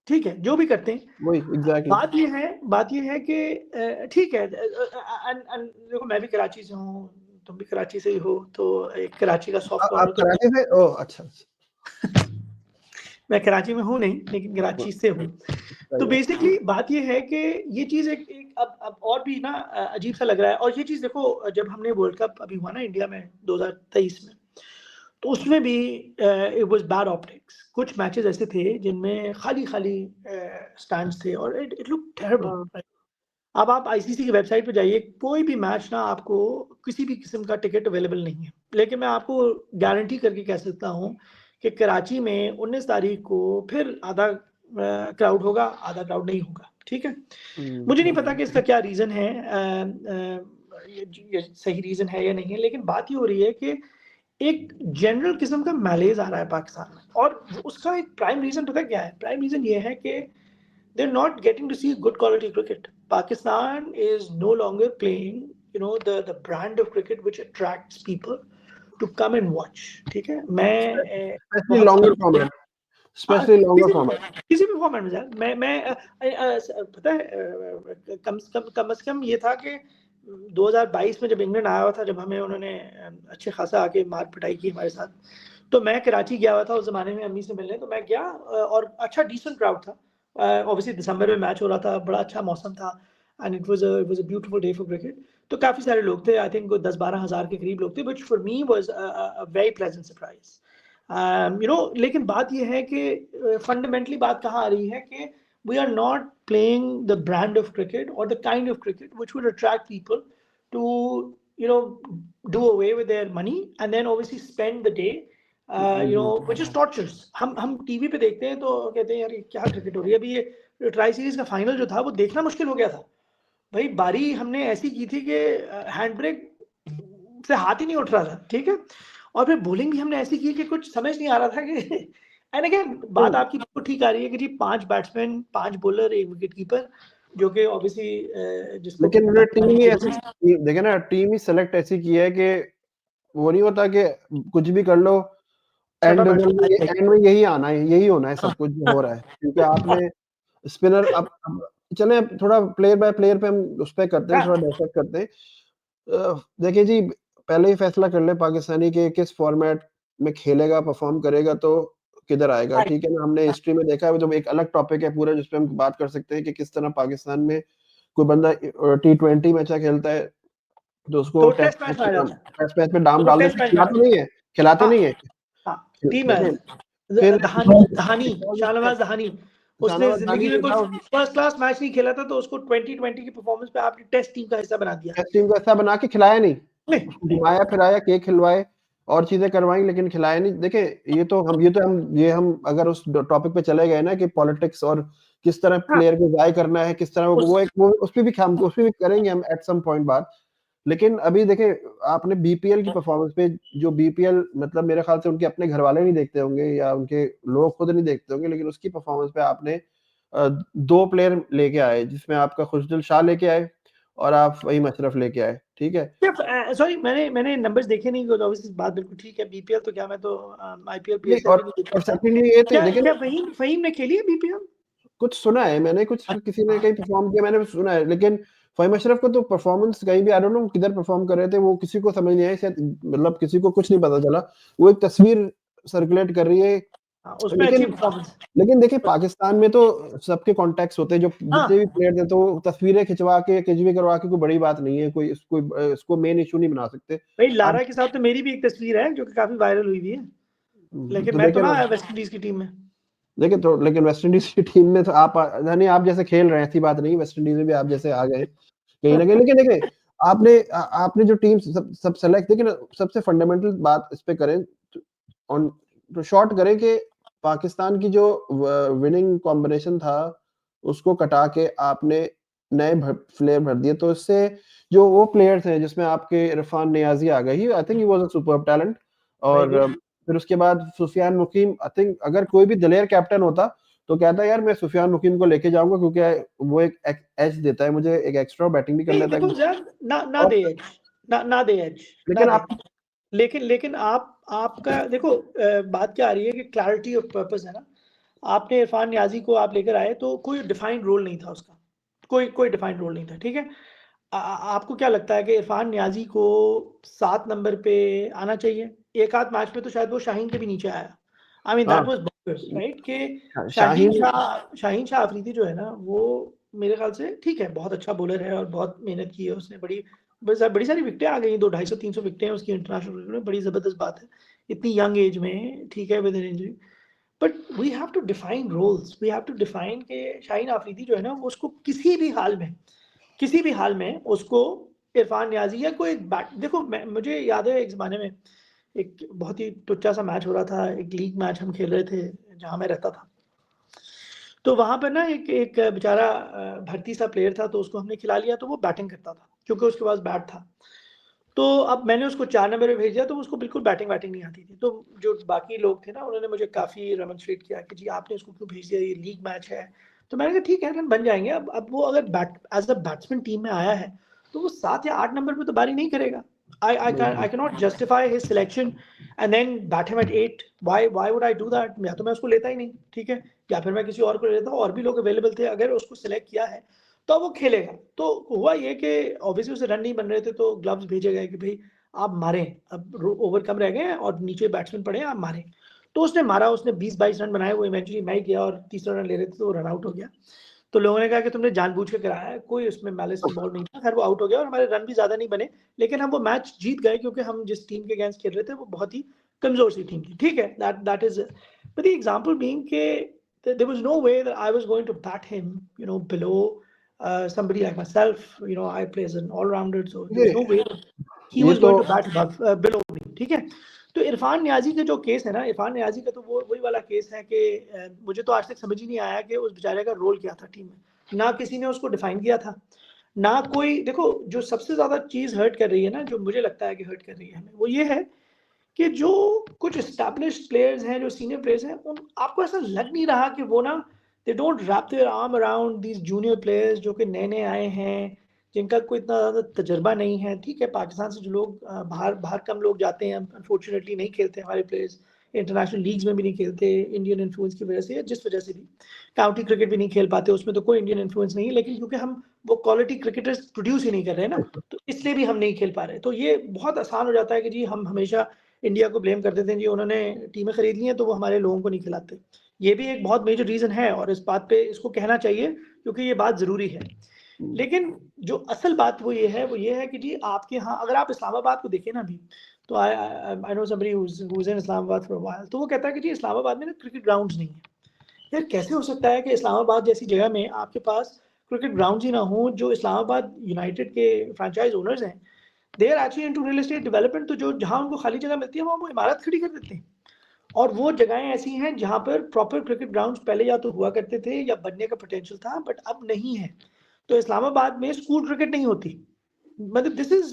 ठीक है, जो भी करते हैं। वही एग्जैक्टली। बात ये है कि ठीक है, देखो मैं भी कराची से हूँ, तुम भी कराची से ही हो, तो एक कराची का सॉफ्ट आप कॉर्नर तो कराची से? ओह अच्छा, मैं कराची में हूँ नहीं, लेकिन कराची से हूँ। तो बेसिकली बात ये है कि ये चीज़ एक अब और भी ना अजीब सा लग रहा है। और ये चीज़ देखो, जब हमने वर्ल्ड कप अभी हुआ ना इंडिया में 2023 में, तो उसमें भी इट वाज बैड ऑप्टिक्स। कुछ मैचेस ऐसे थे जिनमें खाली स्टैंड्स थे और इट लुक टेरिबल। अब आप आईसीसी की वेबसाइट पे जाइए, कोई भी मैच ना आपको किसी भी किस्म का टिकट अवेलेबल नहीं है। लेकिन मैं आपको गारंटी करके कह सकता हूँ कि कराची में 19 तारीख को फिर आधा क्राउड होगा, आधा क्राउड नहीं होगा। ठीक है, मुझे नहीं पता कि इसका क्या रीज़न है, ये सही रीज़न है या नहीं है, लेकिन बात ये हो रही है कि एक जनरल किस्म का मैलेज आ रहा है पाकिस्तान में, और उसका एक प्राइम रीज़न पता क्या है? प्राइम रीज़न ये है कि they're not getting to see good quality cricket. Pakistan is no longer playing, the brand of cricket which attracts people to come and watch. ठीक है, मैं specially longer format, specially longer format. किसी भी फॉर्मेट में जाए, मैं पता है, कम से कम ये था कि 2022 में जब इंग्लैंड आया हुआ था, जब हमें उन्होंने अच्छे खासा आके मार पिटाई की हमारे साथ, तो मैं कराची गया हुआ था उस ज़माने में अम्मी से मिलने। तो मैं गया और अच्छा डिसेंट क्राउड था। ऑब्वियसली दिसंबर में मैच हो रहा था, बड़ा अच्छा मौसम था, and it was a beautiful day for cricket. तो काफ़ी सारे लोग थे, आई थिंक 10-12 हज़ार के करीब लोग थे, which for me was a very pleasant surprise. लेकिन बात ये है कि फंडामेंटली बात कहाँ आ रही है कि we are not playing the brand of cricket or the kind of cricket which would attract people to do away with their money and then obviously spend the day which is tortures। हम टीवी पे देखते हैं तो कहते हैं यार ये क्या क्रिकेट हो रही है। अभी ये ट्राई सीरीज का फाइनल जो था वो देखना मुश्किल हो गया था भाई। बारी हमने ऐसी की थी कि हैंड ब्रेक से हाथ ही नहीं उठ रहा था। ठीक है, और फिर बॉलिंग भी हमने ऐसी की कि कुछ समझ नहीं आ रहा था कि एंड अगेन बात आपकी बिल्कुल ठीक आ रही है कि जी 5 बैट्समैन, 5 बॉलर, 1 विकेट कीपर, जो कि ऑब्वियसली जिसको लेकिन उन्होंने टीम ही ऐसी देखे ना, टीम ही सेलेक्ट ऐसी की है कि वो नहीं होता कि कुछ भी कर लो, एंड में यही आना है, यही होना है सब कुछ जो हो रहा है, क्योंकि आपने स्पिनर अब चले थोड़ा प्लेयर बाय प्लेयर पे हम उस पे करते हैं, थोड़ा डिस्कस करते हैं। देखिए जी, पहले ही फैसला कर ले पाकिस्तानी के किस फॉर्मेट में खेलेगा, परफॉर्म करेगा तो किधर आएगा, ठीक है ना? हमने हिस्ट्री में देखा है, जो एक अलग टॉपिक है पूरा, जिसपे हम बात कर सकते हैं कि किस तरह पाकिस्तान में कोई बंदा T20 में अच्छा खेलता है तो उसको टेस्ट मैच में डाम डाल देते, खिलाते नहीं है। फिर शाहनवाज दहानी, उसने जिंदगी में कोई फर्स्ट क्लास मैच नहीं खेला था, तो उसको 2020 की परफॉर्मेंस पे आपने टेस्ट टीम का हिस्सा बना दिया। टेस्ट टीम का हिस्सा बना के खिलाया नहीं, घुमाया फिराया, केक खिलवाए और चीजें करवाई, लेकिन खिलाया नहीं। देखिए ये हम अगर उस टॉपिक पे चले गए ना कि पॉलिटिक्स और किस तरह प्लेयर को गाय करना है, किस तरह वो उस पे भी करेंगे हम एट सम पॉइंट बाद। लेकिन अभी देखिए, आपने बीपीएल की परफॉर्मेंस पे, जो बीपीएल मतलब मेरे ख्याल से उनके अपने घर वाले नहीं देखते होंगे या उनके लोग खुद नहीं देखते होंगे, लेकिन उसकी परफॉर्मेंस पे आपने 2 प्लेयर लेके आए, जिसमें आपका खुशदिल शाह लेके आए और आप फहीम अशरफ लेके आए, ठीक है? सॉरी, मैंने नंबर्स देखे नहीं, ऑब्वियसली बात बिल्कुल ठीक है। बीपीएल तो क्या, मैं तो आईपीएल नहीं, और सेकंडली ये थे, लेकिन क्या फहीम ने खेली है बीपीएल? कुछ सुना है मैंने, कुछ किसी ने कहीं परफॉर्म किया मैंने सुना है, लेकिन फहीम अशरफ को तो परफॉर्मेंस कहीं भी, आई डोंट नो किधर परफॉर्म कर रहे थे, वो किसी को समझ नहीं आई शायद, मतलब किसी को कुछ नहीं पता चला। वो एक तस्वीर सर्कुलेट कर रही है, उसमें अच्छी परफॉर्मेंस। लेकिन देखिए पाकिस्तान में तो सबके कॉन्टैक्ट्स होते हैं, जो जितने भी प्लेयर हैं, तो तस्वीरें खिंचवा के कुछ भी करवा के कोई बड़ी बात नहीं है, कोई इसको मेन इशू नहीं बना सकते। भाई लारा के साथ तो मेरी भी एक तस्वीर है जो कि काफी वायरल हुई है, लेकिन मैं तो ना वेस्ट इंडीज की टीम में। लेकिन लेकिन वेस्ट इंडीज की टीम में तो आप जैसे खेल रहे हैं, ऐसी बात नहीं, वेस्ट इंडीज में भी आप जैसे आ गए कहीं ना कहीं। लेकिन देखिए, आपने जो टीम सब सेलेक्ट, देखिए सबसे फंडामेंटल बात इस पे करें, ऑन तो शॉर्ट करें कि पाकिस्तान की जो विनिंग कॉम्बिनेशन था, उसको कटा के आपने नए प्लेयर भर दिए, तो इससे जो वो प्लेयर्स हैं, जिसमें आपके इरफान नियाजी आ गए, आई think he was a superb talent. और फिर उसके बाद सुफियान मुकीम, आई थिंक अगर कोई भी दलेर कैप्टन होता तो कहता है यार मैं सुफियान मुकीम को लेके जाऊंगा, क्योंकि वो एक एज देता है मुझे, एक एक्स्ट्रा बैटिंग भी कर लेता है। ना दे एज, लेकिन आप लेकिन आपका देखो, बात क्या आ रही है कि क्लैरिटी ऑफ पर्पस है ना। आपने इरफान नियाजी को आप लेकर आए तो कोई डिफाइंड रोल नहीं था उसका, कोई डिफाइंड रोल नहीं था, ठीक है। आपको क्या लगता है कि इरफान नियाजी को 7 नंबर पे आना चाहिए? एक आध मैच में तो शायद वो शाहीन के भी नीचे आया। I mean that was right कि शाहीन शाह अफरीदी जो है ना, वो मेरे ख्याल से ठीक है, बहुत अच्छा बॉलर है और बहुत मेहनत की है उसने, बड़ी सारी विकेटें आ गई, 200-250-300 विकेटें हैं उसकी इंटरनेशनल क्रिकेट में, बड़ी जबरदस्त बात है इतनी यंग एज में, ठीक है, with an injury. But we have to define roles, we have to define कि शाहीन आफरीदी जो है ना, वो उसको किसी भी हाल में उसको इरफान नियाजी या कोई देखो, मुझे याद है एक ज़माने में एक बहुत ही टुच्चा सा मैच हो रहा था, एक लीग मैच हम खेल रहे थे जहाँ मैं रहता था, तो वहाँ पर ना एक बेचारा भर्ती सा प्लेयर था, तो उसको हमने खिला लिया, तो वो बैटिंग करता था क्योंकि उसके पास बैट था। तो अब मैंने उसको 4 नंबर पे भेज दिया, तो उसको बिल्कुल बैटिंग नहीं आती थी। तो जो बाकी लोग थे ना, उन्होंने मुझे काफ़ी रेमोन्स्ट्रेट किया कि जी आपने उसको क्यों भेज दिया, ये लीग मैच है। तो मैंने कहा ठीक है, रन बन जाएंगे। अब वो अगर एज अ बैट्समैन टीम में आया है, तो वो 7 या 8 नंबर पे तो बारी नहीं करेगा। I cannot justify his selection and then bat him at 8. Why would I do that? या तो मैं उसको लेता ही नहीं, ठीक है, या फिर मैं किसी और को ले लेता हूँ। और भी लोग अवेलेबल थे, अगर उसको सिलेक्ट किया है तो वो खेलेगा। तो हुआ ये कि ऑब्वियसली उसे रन नहीं बन रहे थे, तो ग्लव्स भेजे गए कि भाई आप मारें, अब ओवर कम रह गए हैं और नीचे बैट्समैन पड़े हैं, आप मारें। तो उसने मारा, उसने 20-22 रन बनाए, वो इवेंचुअली मैं ही गया और तीसरा रन ले रहे थे तो रन आउट हो गया। तो लोगों ने कहा कि तुमने जानबूझ के कराया है, कोई उसमें मैलिस इन्वॉल्व नहीं था। खैर वो आउट हो गया और हमारे रन भी ज्यादा नहीं बने, लेकिन हम वो मैच जीत गए क्योंकि हम जिस टीम के अगेंस्ट खेल रहे थे वो बहुत ही कमजोर सी टीम थी, ठीक है। That is but the example being के there was no way that I was going to bat him, below somebody like myself. I play as an all-rounder, so there was no way that he was going to bat above, below me, ठीक है। तो इरफान नियाजी का जो केस है ना, इरफान नियाजी का तो वो वही वाला केस है कि मुझे तो आज तक समझ ही नहीं आया कि उस बेचारे का रोल क्या था टीम में। ना किसी ने उसको डिफाइन किया था, ना कोई। देखो, जो सबसे ज्यादा चीज हर्ट कर रही है ना, जो मुझे लगता है कि हर्ट कर रही है हमें, वो ये है कि जो कुछ एस्टैब्लिश्ड प्लेयर्स हैं, जो सीनियर प्लेयर्स हैं, आपको ऐसा लग नहीं रहा कि वो ना they don't wrap their arm around these junior players जो कि नए-नए आए हैं, जिनका कोई इतना ज़्यादा तजुर्बा नहीं है। ठीक है, पाकिस्तान से जो लोग बाहर बाहर कम लोग जाते हैं, अनफॉर्चुनेटली नहीं खेलते हमारे प्लेयर्स, इंटरनेशनल लीग्स में भी नहीं खेलते, इंडियन इन्फ्लुएंस की वजह से या जिस वजह से भी। काउंटी क्रिकेट भी नहीं खेल पाते, उसमें तो कोई इंडियन इन्फ्लुएंस नहीं है, लेकिन क्योंकि हम वो क्वालिटी क्रिकेटर्स प्रोड्यूस ही नहीं कर रहे हैं ना, तो इसलिए भी हम नहीं खेल पा रहे। तो ये बहुत आसान हो जाता है कि जी हम हमेशा इंडिया को ब्लेम कर देते हैं, जी उन्होंने टीमें खरीद ली हैं तो वो हमारे लोगों को नहीं खिलाते। ये भी एक बहुत मेजर रीज़न है और इस बात पे इसको कहना चाहिए क्योंकि ये बात ज़रूरी है। लेकिन जो असल बात वो ये है कि जी आपके यहाँ अगर आप इस्लामाबाद को देखें ना अभी, तो I know somebody whose in Islamabad for a while, तो वो कहता है कि जी इस्लामाबाद में ना क्रिकेट ग्राउंड्स नहीं है। यार कैसे हो सकता है कि इस्लामाबाद जैसी जगह में आपके पास क्रिकेट ग्राउंड्स ही ना हो? जो इस्लामाबाद यूनाइटेड के फ्रैंचाइज़ ओनर्स हैं, they are actually into real estate development, तो जो जहाँ उनको खाली जगह मिलती है वहाँ वो इमारत खड़ी कर देते हैं। और वो जगहें ऐसी हैं जहाँ पर प्रॉपर क्रिकेट ग्राउंड्स पहले या तो हुआ करते थे या बनने का पोटेंशियल था, बट अब नहीं है। तो इस्लामाबाद में स्कूल क्रिकेट नहीं होती। मतलब दिस इज़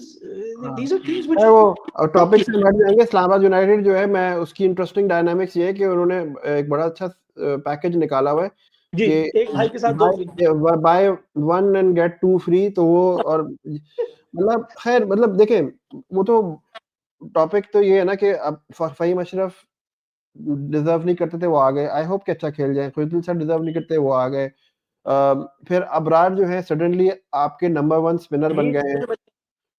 हाँ। दीज़ आर थिंग्स व्हिच है वो टॉपिक से हट जाएंगे। इस्लामाबाद यूनाइटेड जो है, मैं उसकी इंटरेस्टिंग डायनामिक्स ये है कि उन्होंने एक बड़ा अच्छा पैकेज निकाला हुआ है जी, कि एक भाई के साथ 2 free. Buy 1 and get 2 free. तो वो और मतलब खैर मतलब देखें, वो तो टॉपिक तो ये है ना कि अब फ़हीम अशरफ डिज़र्व नहीं करते थे, वो आ गए। आई होप कि अच्छा खेल जाएँ। खुशदिल सर डिज़र्व नहीं करते, वो आ गए। फिर अबरार जो है सडनली आपके नंबर 1 स्पिनर बन गए हैं।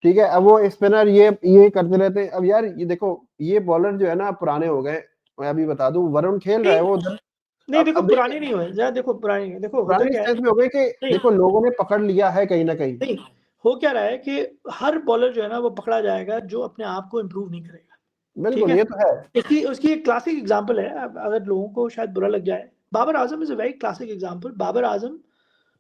ठीक है, अब वो स्पिनर ये करते रहते हैं। अब यार ये देखो, ये बॉलर जो है ना पुराने हो गए। मैं अभी बता दूँ, वरुण खेल रहा है वो उधर। नहीं देखो अब देखिए, पुराने नहीं हुए, ज़रा देखो पुराने नहीं, देखो होता पुराने इस क्या है। सेंस में हो गए कि नहीं, देखो लोगों ने पकड़ लिया है कहीं न कहीं। नहीं, हो क्या रहा है कि हर बॉलर जो है ना वो पकड़ा जाएगा जो अपने आप को इम्प्रूव नहीं करेगा, ठीक बिल्कुल, है? ये तो है। इसकी उसकी एक क्लासिक एग्ज़ाम्पल है, अब अगर लोगों को शायद बुरा लग जाए, Babar Azam is a very classic example. Babar Azam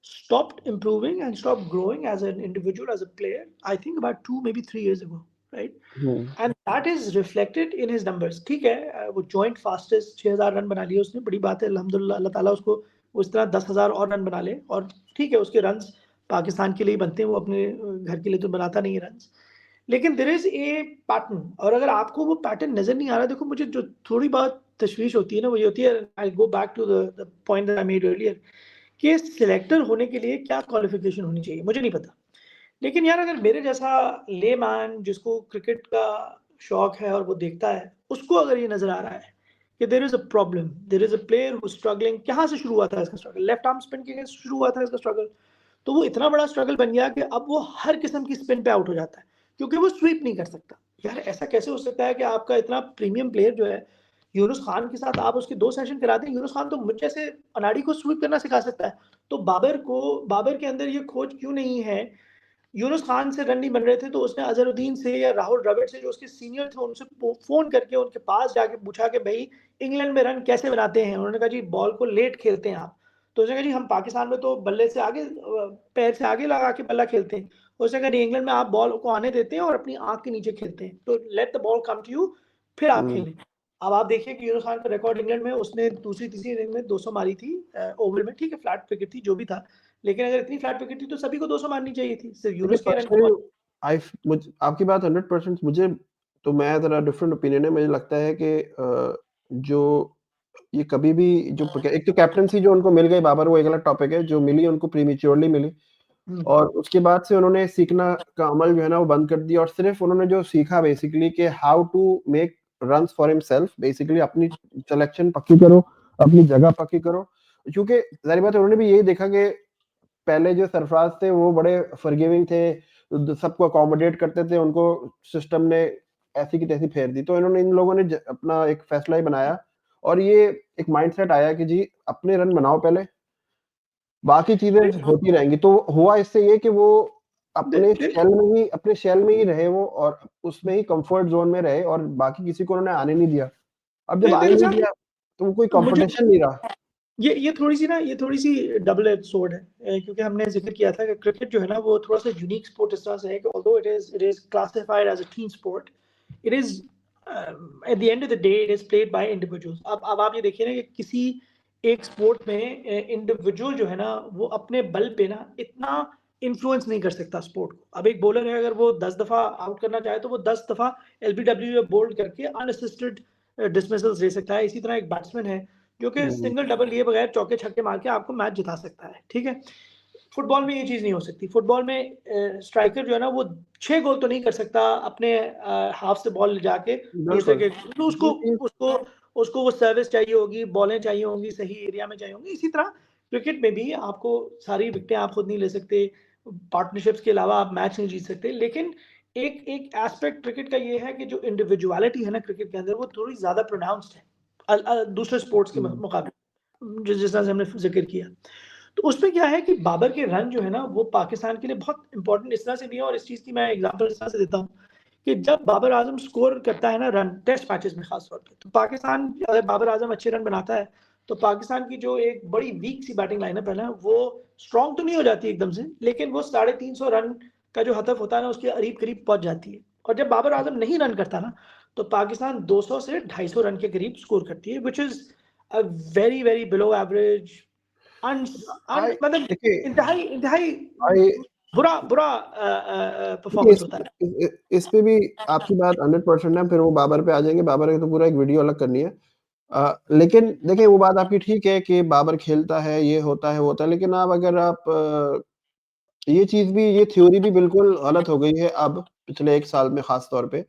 stopped improving and stopped growing as an individual, as a player, I think about 2 maybe 3 years ago, right? Hmm. And that is reflected in his numbers. ठीक है, वो जॉइंट फास्टेस्ट 6000 रन बना लिए उसने, बड़ी बात है, अल्हम्दुलिल्लाह, अल्लाह ताला उसको उस तरह 10,000 और रन बना ले। और ठीक है, उसके रन्स पाकिस्तान के लिए ही बनते हैं, वो अपने घर के लिए तो बनाता नहीं है रन्स। लेकिन देयर इज़ ए पैटर्न, और अगर आपको वो पैटर्न नज़र नहीं आ रहा, देखो मुझे जो थोड़ी बहुत तशवीश होती है ना, वो ये होती है, I go back to the point that I made earlier, कि सिलेक्टर होने के लिए क्या क्वालिफ़िकेशन होनी चाहिए? मुझे नहीं पता। लेकिन यार अगर मेरे जैसा लेमैन जिसको क्रिकेट का शौक है और वो देखता है, उसको अगर ये नज़र आ रहा है कि there is a problem, there is a player who is struggling, कहाँ से शुरू हुआ था इसका स्ट्रगल? लेफ्ट आर्म स्पिन के अगेंस्ट शुरू हुआ था इसका स्ट्रगल। तो वो इतना बड़ा स्ट्रगल बन गया कि अब वो हर किस्म की स्पिन पे आउट हो जाता है, क्योंकि वो स्वीप नहीं कर सकता। यार ऐसा कैसे हो सकता है कि आपका इतना प्रीमियम प्लेयर जो है, यूनुस खान के साथ आप उसके 2 सेशन करा दें, यूनुस खान तो मुझ जैसे अनाड़ी को स्वीप करना सिखा सकता है। तो बाबर के अंदर ये खोज क्यों नहीं है? यूनुस खान से रन नहीं बन रहे थे तो उसने अज़हरुद्दीन से या राहुल द्रविड़ से, जो उसके सीनियर थे, उनसे फ़ोन करके उनके पास जाके पूछा कि भई इंग्लैंड में रन कैसे बनाते हैं? उन्होंने कहा जी बॉल को लेट खेलते हैं आप। तो उसने कहा जी हम पाकिस्तान में तो बल्ले से आगे पैर से आगे लगा के बल्ला खेलते हैं। उसने कहा नहीं, इंग्लैंड में आप बॉल को आने देते हैं और अपनी आँख के नीचे खेलते हैं। तो let the ball come to you, फिर आप हुँ। खेलें। अब आप देखिए कि यूनुस खान का रिकॉर्ड इंग्लैंड में उसने दूसरी, तीसरी इनिंग में 200 मारी थी ओवल में, ठीक है, फ्लैट विकेट थी, जो भी था। लेकिन अगर इतनी फ्लैट विकेट थी तो सभी को 200 मारनी चाहिए थी। सिर्फ देखिए यूनुस के रन क्यों पर्सनली मारे? आई फ मुझ आपकी बात 100% मुझे, तो मैं ज़रा डिफरेंट ओपिनियन है। मुझे लगता है कि जो ये कभी भी जो एक तो कैप्टेंसी जो उनको मिल गई बाबर, वो एक अलग टॉपिक है। जो मिली उनको प्रीमेच्योरली मिली हुँ। और उसके बाद से उन्होंने सीखना का अमल जो है ना वो बंद कर दिया और सिर्फ़ उन्होंने जो सीखा बेसिकली कि how to make runs for himself. Basically अपनी सिलेक्शन पक्की करो, अपनी जगह पक्की करो। क्योंकि ज़ाहिर बात है उन्होंने भी यही देखा कि पहले जो सरफराज थे वो बड़े फॉरगिविंग थे, सबको अकोमोडेट करते थे, उनको सिस्टम ने ऐसी की तैसी फेर दी। तो इन्होंने, इन लोगों ने अपना एक फैसला ही बनाया और ये एक माइंडसेट आया कि जी अपने रन बनाओ पहले, बाकी चीज़ें होती रहेंगी। तो हुआ इससे ये कि वो दे अपने दे शेल में ही रहे वो, और उसमें ही कम्फर्ट ज़ोन में रहे और बाकी किसी को उन्होंने आने नहीं दिया। अब जब आने मेरे नहीं साथ दिया तो वो कोई मुझे कॉम्पिटिशन नहीं रहा। ये थोड़ी-सी डबल एज सोर्ड है, क्योंकि हमने ज़िक्र किया था कि क्रिकेट जो है ना वो थोड़ा-सा यूनिक स्पोर्ट इस तरह से है कि although it is classified as a team sport, it is at the end of the day it is played by individuals. अब आप ये देखिए ना कि किसी एक स्पोर्ट में इंडिविजुअल जो है ना वो अपने बल पे ना इतना इन्फ्लुएंस नहीं कर सकता स्पोर्ट को। अब एक बॉलर है, अगर वो 10 दफ़ा आउट करना चाहे तो वो 10 दफ़ा एलबीडब्ल्यू या बोल्ड करके अनअसिस्टेड डिसमिसल्स दे सकता है। इसी तरह एक बैट्समैन है जो कि सिंगल डबल लिए बगैर चौके छक्के मार के आपको मैच जिता सकता है, ठीक है? फुटबॉल में ये चीज़ नहीं हो सकती। फुटबॉल में स्ट्राइकर जो है ना वो 6 गोल तो नहीं कर सकता अपने हाफ से बॉल ले जाके दूसरे बिल्कुल। के, तो उसको उसको उसको वो सर्विस चाहिए होगी, बॉलें चाहिए होंगी, सही एरिया में चाहिए होंगी। इसी तरह क्रिकेट में भी आपको सारी विकेटें आप खुद नहीं ले सकते, पार्टनरशिप्स के अलावा आप मैच नहीं जीत सकते। लेकिन एक एक एस्पेक्ट क्रिकेट का ये है कि जो इंडिविजुअलिटी है ना क्रिकेट के अंदर, वो थोड़ी ज़्यादा प्रोनाउंस्ड है दूसरे स्पोर्ट्स के मुकाबले, जिस तरह से हमने ज़िक्र किया। तो उसमें क्या है कि बाबर के रन जो है ना वो पाकिस्तान के लिए बहुत इंपॉर्टेंट इस तरह से भी है, और इस चीज़ की मैं एग्जांपल इस तरह से देता हूँ कि जब बाबर आजम स्कोर करता है ना रन टेस्ट मैचेस में खास तौर पे, तो पाकिस्तान, अगर बाबर आजम अच्छे रन बनाता है तो पाकिस्तान की जो एक बड़ी वीक सी बैटिंग लाइनअप है ना वो स्ट्रॉन्ग तो नहीं हो जाती एकदम से, लेकिन वो 350 रन का जो हदफ होता है ना उसके करीब करीब पहुंच जाती है। और जब बाबर आजम नहीं रन करता ना तो पाकिस्तान 200 से 250 रन के करीब स्कोर करती है, which is a very very below average, मतलब देखिए इंतहाई इंतहाई आई बुरा बुरा परफॉर्मेंस होता है। इस पे भी आपकी बात 100% है, फिर वो बाबर पे आ जाएंगे। बाबर की तो पूरा एक वीडियो अलग करनी है। लेकिन देखिए वो बात आपकी ठीक है कि बाबर खेलता है, ये होता है वो होता है, लेकिन आप अगर आप ये चीज़ भी, ये थ्योरी भी बिल्कुल गलत हो गई है अब पिछले 1 साल में ख़ास तौर पे,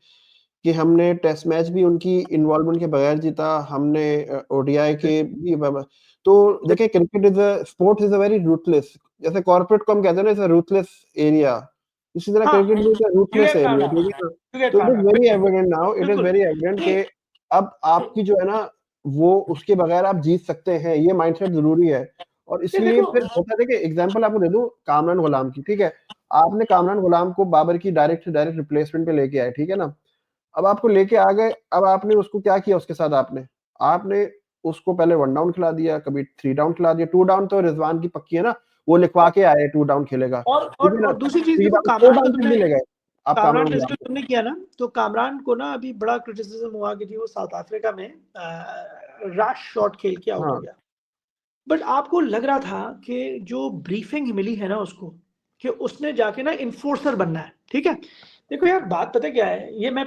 कि हमने टेस्ट मैच भी उनकी इन्वॉल्वमेंट के बगैर जीता, हमने ओडीआई के भी तो देखिए cricket is a sport is a very ruthless, जैसे कॉर्पोरेट को हम कहते हैं ना, इट्स अ रूथलेस एरिया, इसी तरह हाँ, क्रिकेट भी is a you ruthless get found area, out, ठीक है ना? you get तो it found is out, very बिल्कुल, एविडेंट नाउ, इट इज़ बिल्कुल। वेरी एविडेंट नहीं, कि अब आपकी जो है ना, वो उसके बगैर आप जीत सकते हैं, ये माइंडसेट ज़रूरी है। और ये इसलिए देखो, फिर होता है, देखिए एग्ज़ाम्पल आपको दे दूँ कामरान गुलाम की, ठीक है? आपने कामरान गुलाम को बाबर की डायरेक्ट से डायरेक्ट रिप्लेसमेंट पे लेके आए, ठीक है ना? अब आपको लेके आ गए, अब आपने उसको क्या किया उसके साथ आपने? आपने उसको पहले 1 डाउन खिला दिया, कभी 3 डाउन खिला दिया, 2 डाउन तो रिज़वान की पक्की है ना, वो लिखवा के आए 2 डाउन खेलेगा, और ठीक है ना? दूसरी चीज़ 3 देखो, डाउन 4 कामरान को डाउन तक तुमने भी ले गए, आप कामरान कामरान का गुलाम ज़िक्र को। तुमने किया ना, तो कामरान को ना अभी बड़ा क्रिटिसिज़्म हुआ कि जी वो साउथ अफ्रीका में रैश शॉट खेल के आउट हो हाँ, गया। बट आपको लग रहा था कि जो ब्रीफिंग मिली है ना उसको, कि उसने जाके ना इन्फोर्सर बनना है, ठीक है? देखो यार, बात पता है क्या है? ये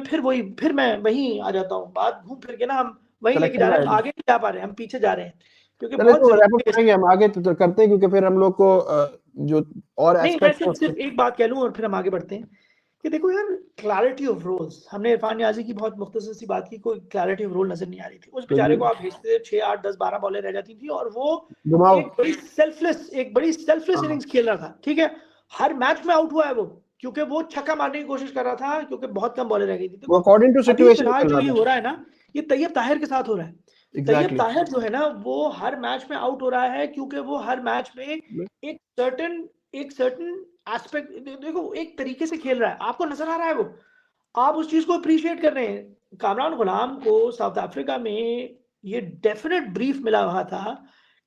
फिर मैं वहीं आ जाता हूँ। बात घूम फिर के ना हम वहीं लेके सिलेक्शन जा में रहे हैं, हम आएगा। आगे नहीं जा पा रहे हैं, हम पीछे जा रहे हैं, क्योंकि चलिए बहुत तो रैप अप ज़रूरी है। करेंगे हम आगे तो करते हैं, क्योंकि फिर हम लोग को जो और नहीं, मैं एस्पेक्ट्स हैं सिर्फ उसके। सिर्फ एक बात कह लूँ और फिर हम आगे बढ़ते हैं कि देखो यार, क्लैरिटी ऑफ रोल्स, हमने इरफान नियाज़ी की बहुत मुख्तसर सी बात की, कोई क्लैरिटी ऑफ रोल नज़र नहीं आ रही थी। उस बेचारे को आप भेजते थे, 6, 8, 10, 12 बॉलें रह जाती थी और वो घुमाओ। एक बड़ी सेल्फलेस हाँ, इनिंग्स खेल रहा था, ठीक है? हर मैच में आउट हुआ है वो, क्योंकि वो छक्का मारने की कोशिश कर रहा था, क्योंकि बहुत कम बॉलें रह गई थी। वो देखो, अकॉर्डिंग टू अभी सिचुएशन फिलहाल खेल जो रहा ये था। हो रहा है ना, ये तैयब ताहिर के साथ हो रहा है। तैयब एग्ज़ैक्टली। ताहिर जो है ना वो हर मैच में आउट हो रहा है, क्योंकि वो हर मैच में एक सर्टेन एस्पेक्ट, देखो एक तरीके से खेल रहा है, आपको नजर आ रहा है वो, आप उस चीज को अप्रिशिएट कर रहे हैं। कामरान गुलाम को साउथ अफ्रीका में ये डेफिनेट ब्रीफ मिला हुआ था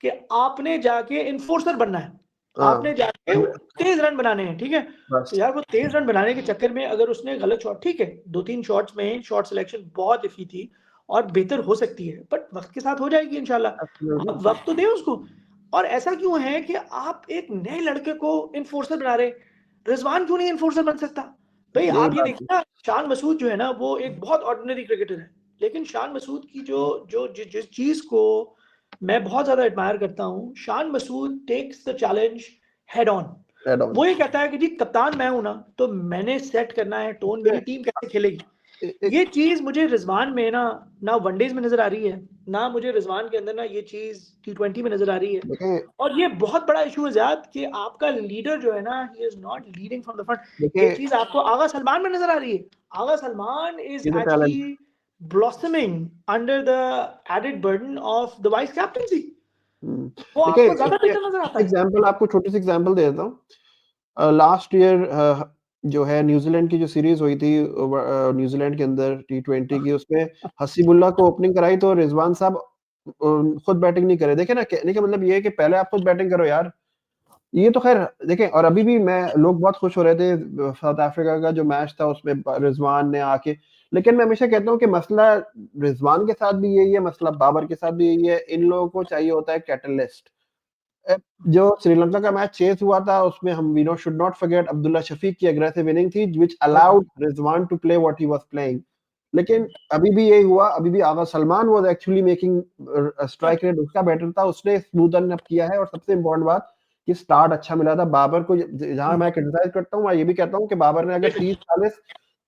कि आपने जाके इन्फोर्सर बनना है, आपने हाँ, जाके तेज रन बनाने हैं, ठीक है? बस। तो यार वो तेज रन बनाने के चक्कर में अगर उसने गलत शॉट, ठीक है, 2-3 शॉट्स में शॉट सिलेक्शन बहुत इफी थी और बेहतर हो सकती है, बट वक्त के साथ हो जाएगी इंशाल्लाह, एब्सोल्युटली। आप वक्त तो दें उसको। और ऐसा क्यों है कि आप एक नए लड़के को इन्फोर्सर बना रहे? रिजवान क्यों नहीं इन्फोर्सर बन सकता? भाई यही आप ये बात है। देखिए ना, शान मसूद जो है ना वो एक बहुत ऑर्डिनरी क्रिकेटर है, लेकिन शान मसूद की जिस चीज को मैं बहुत ज्यादा एडमायर करता हूँ, Shan Masood takes the challenge head on. Head on. वो ये कहता है कि जी कप्तान मैं हूं ना, तो मैंने सेट करना है टोन, मेरी टीम कैसे खेलेगी। एक ये चीज मुझे रिजवान में ना वनडेज में नजर आ रही है, ना मुझे रिजवान के अंदर ना ये चीज T20 में नजर आ रही है। देखें और ये बहुत बड़ा इशू है ज़ियाद, कि आपका लीडर जो है ना, he is not leading from the front. ये देखिए चीज आपको आगा सलमान में नजर आ रही है। Agha Salman is is a talent. Actually blossoming under the added burden of the vice captaincy. वो देखिए आपको ज्यादा इसके बेहतर नजर आता इसके है। एग्जांपल, आपको छोटी सी एग्जांपल दे देता हूँ। लास्ट ईयर जो है न्यूजीलैंड की जो सीरीज हुई थी न्यूजीलैंड के अंदर T20 की, उसमें हसीबुल्ला को ओपनिंग कराई तो रिजवान साहब खुद बैटिंग नहीं करे। देखिए ना, कहने का मतलब ये है कि पहले आप खुद बैटिंग करो यार। ये तो खैर देखें, और अभी भी मैं लोग बहुत खुश हो रहे थे साउथ अफ्रीका का जो मैच था उसमें रिजवान ने आके, लेकिन मैं हमेशा कहता हूँ कि मसला रिजवान के साथ भी यही है, मसला बाबर के साथ भी यही है। इन लोगों को चाहिए होता है कैटलिस्ट। जो श्रीलंका का मैच चेस हुआ था उसमें हम we know should not forget Abdullah Shafique की अग्रेसिव इनिंग थी, which allowed Rizwan to play what he was playing. लेकिन अभी भी यही हुआ, अभी भी Agha Salman was actually making strike rate उसका बेटर था, उसने स्मूदन अप किया है, और सबसे इम्पोर्टेंट बात कि स्टार्ट अच्छा मिला था बाबर को। जहां मैं क्रिटिसाइज करता हूँ, मैं ये भी कहता हूँ कि बाबर ने अगर 30-40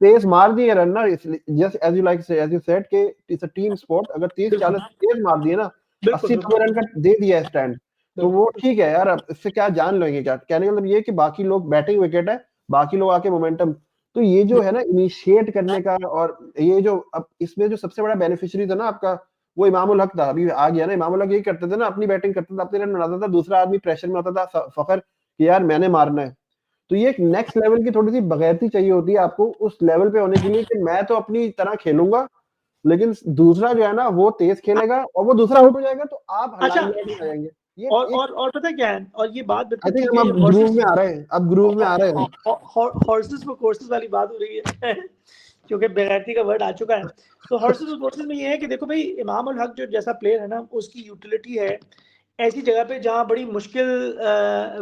तेज मार दिए रन ना, just as you like as you said कि इट्स अ टीम स्पोर्ट, अगर 30-40 तेज मार दिए ना, बिल्कुल 80-90 रन का दे दिया स्टैंड, तो वो ठीक है यार। अब इससे क्या जान लेंगे, क्या कहने का मतलब ये कि बाकी लोग बैटिंग विकेट है, बाकी लोग आके मोमेंटम, तो ये जो है ना इनिशिएट करने का, और ये जो अब इसमें जो सबसे बड़ा बेनिफिशियरी था ना आपका, वो इमामुल हक था। अभी आ गया ना, इमामुल हक यही करते थे ना, अपनी बैटिंग करता था, अपने रन बनाता था, दूसरा आदमी प्रेशर में होता था फखर कि यार मैंने मारना है। तो ये एक नेक्स्ट लेवल की थोड़ी सी बगैरती चाहिए होती है आपको उस लेवल पे होने के लिए, कि मैं तो अपनी तरह खेलूंगा, लेकिन दूसरा जो है ना वो तेज खेलेगा, और वो दूसरा आउट हो जाएगा तो आप अच्छा, लाइमलाइट में आ जाएंगे। ये एक, और पता क्या है, और ये बात आई बिल्कुल थिंक ठीक हम है, ये अब ग्रूव में आ रहे हैं, अब ग्रूव में आ रहे हैं। हॉर्सेस फॉर कोर्सेज वाली बात हो रही है क्योंकि बेगैरती का वर्ड आ चुका है। तो हॉर्सेस फॉर कोर्सेज में ये है कि देखो भाई, इमाम उल हक जो जैसा प्लेयर है ना, उसकी यूटिलिटी है ऐसी जगह पे जहाँ बड़ी मुश्किल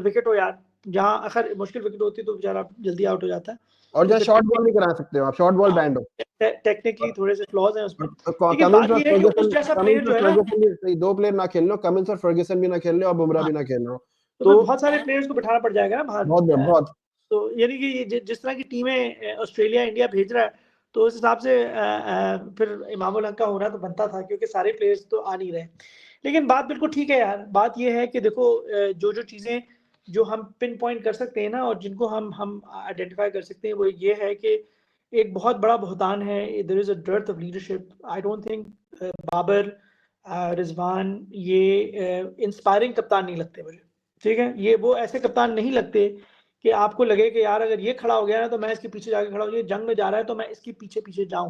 विकेट हो यार, जहाँ अगर मुश्किल विकेट होती है तो बेचारा जल्दी आउट हो जाता है। और जहाँ उसके शॉर्ट बॉल नहीं करा सकते हो आप, शॉर्ट बॉल बैंड हो। टेक्निकली थोड़े से फ्लॉज हैं उसमें, लेकिन कमिंस बात और ये है कि उस फर्गुसन, जैसा प्लेयर कमिंस और जो है ना, फर्गुसन भी सही, दो प्लेयर ना खेल लो, कमिंस और फर्गुसन भी ना खेल लो, और बुमराह भी ना खेल लो, तो तो फिर बहुत सारे प्लेयर्स को बिठाना पड़ जाएगा ना बाहर। बहुत बहुत। तो यानी कि ये जिस तरह की टीमें ऑस्ट्रेलिया इंडिया भेज रहा है, तो उस हिसाब से फिर इमामुल हक का होना तो बनता था, क्योंकि सारे प्लेयर्स तो आ नहीं रहे। लेकिन बात बिल्कुल ठीक है यार, बात ये है कि देखो जो जो चीज़ें जो हम पिन पॉइंट कर सकते हैं ना, और जिनको हम आइडेंटिफाई कर सकते हैं, वो ये है कि एक बहुत बड़ा बहुतान है, there is a dearth of leadership. I don't think Babar, Rizwan, ये इंस्पायरिंग कप्तान नहीं लगते मुझे, ठीक है। ये वो ऐसे कप्तान नहीं लगते कि आपको लगे कि यार अगर ये खड़ा हो गया ना तो मैं इसके पीछे जाके खड़ा हो, ये जंग में जा रहा है तो मैं इसके पीछे पीछे जाऊं।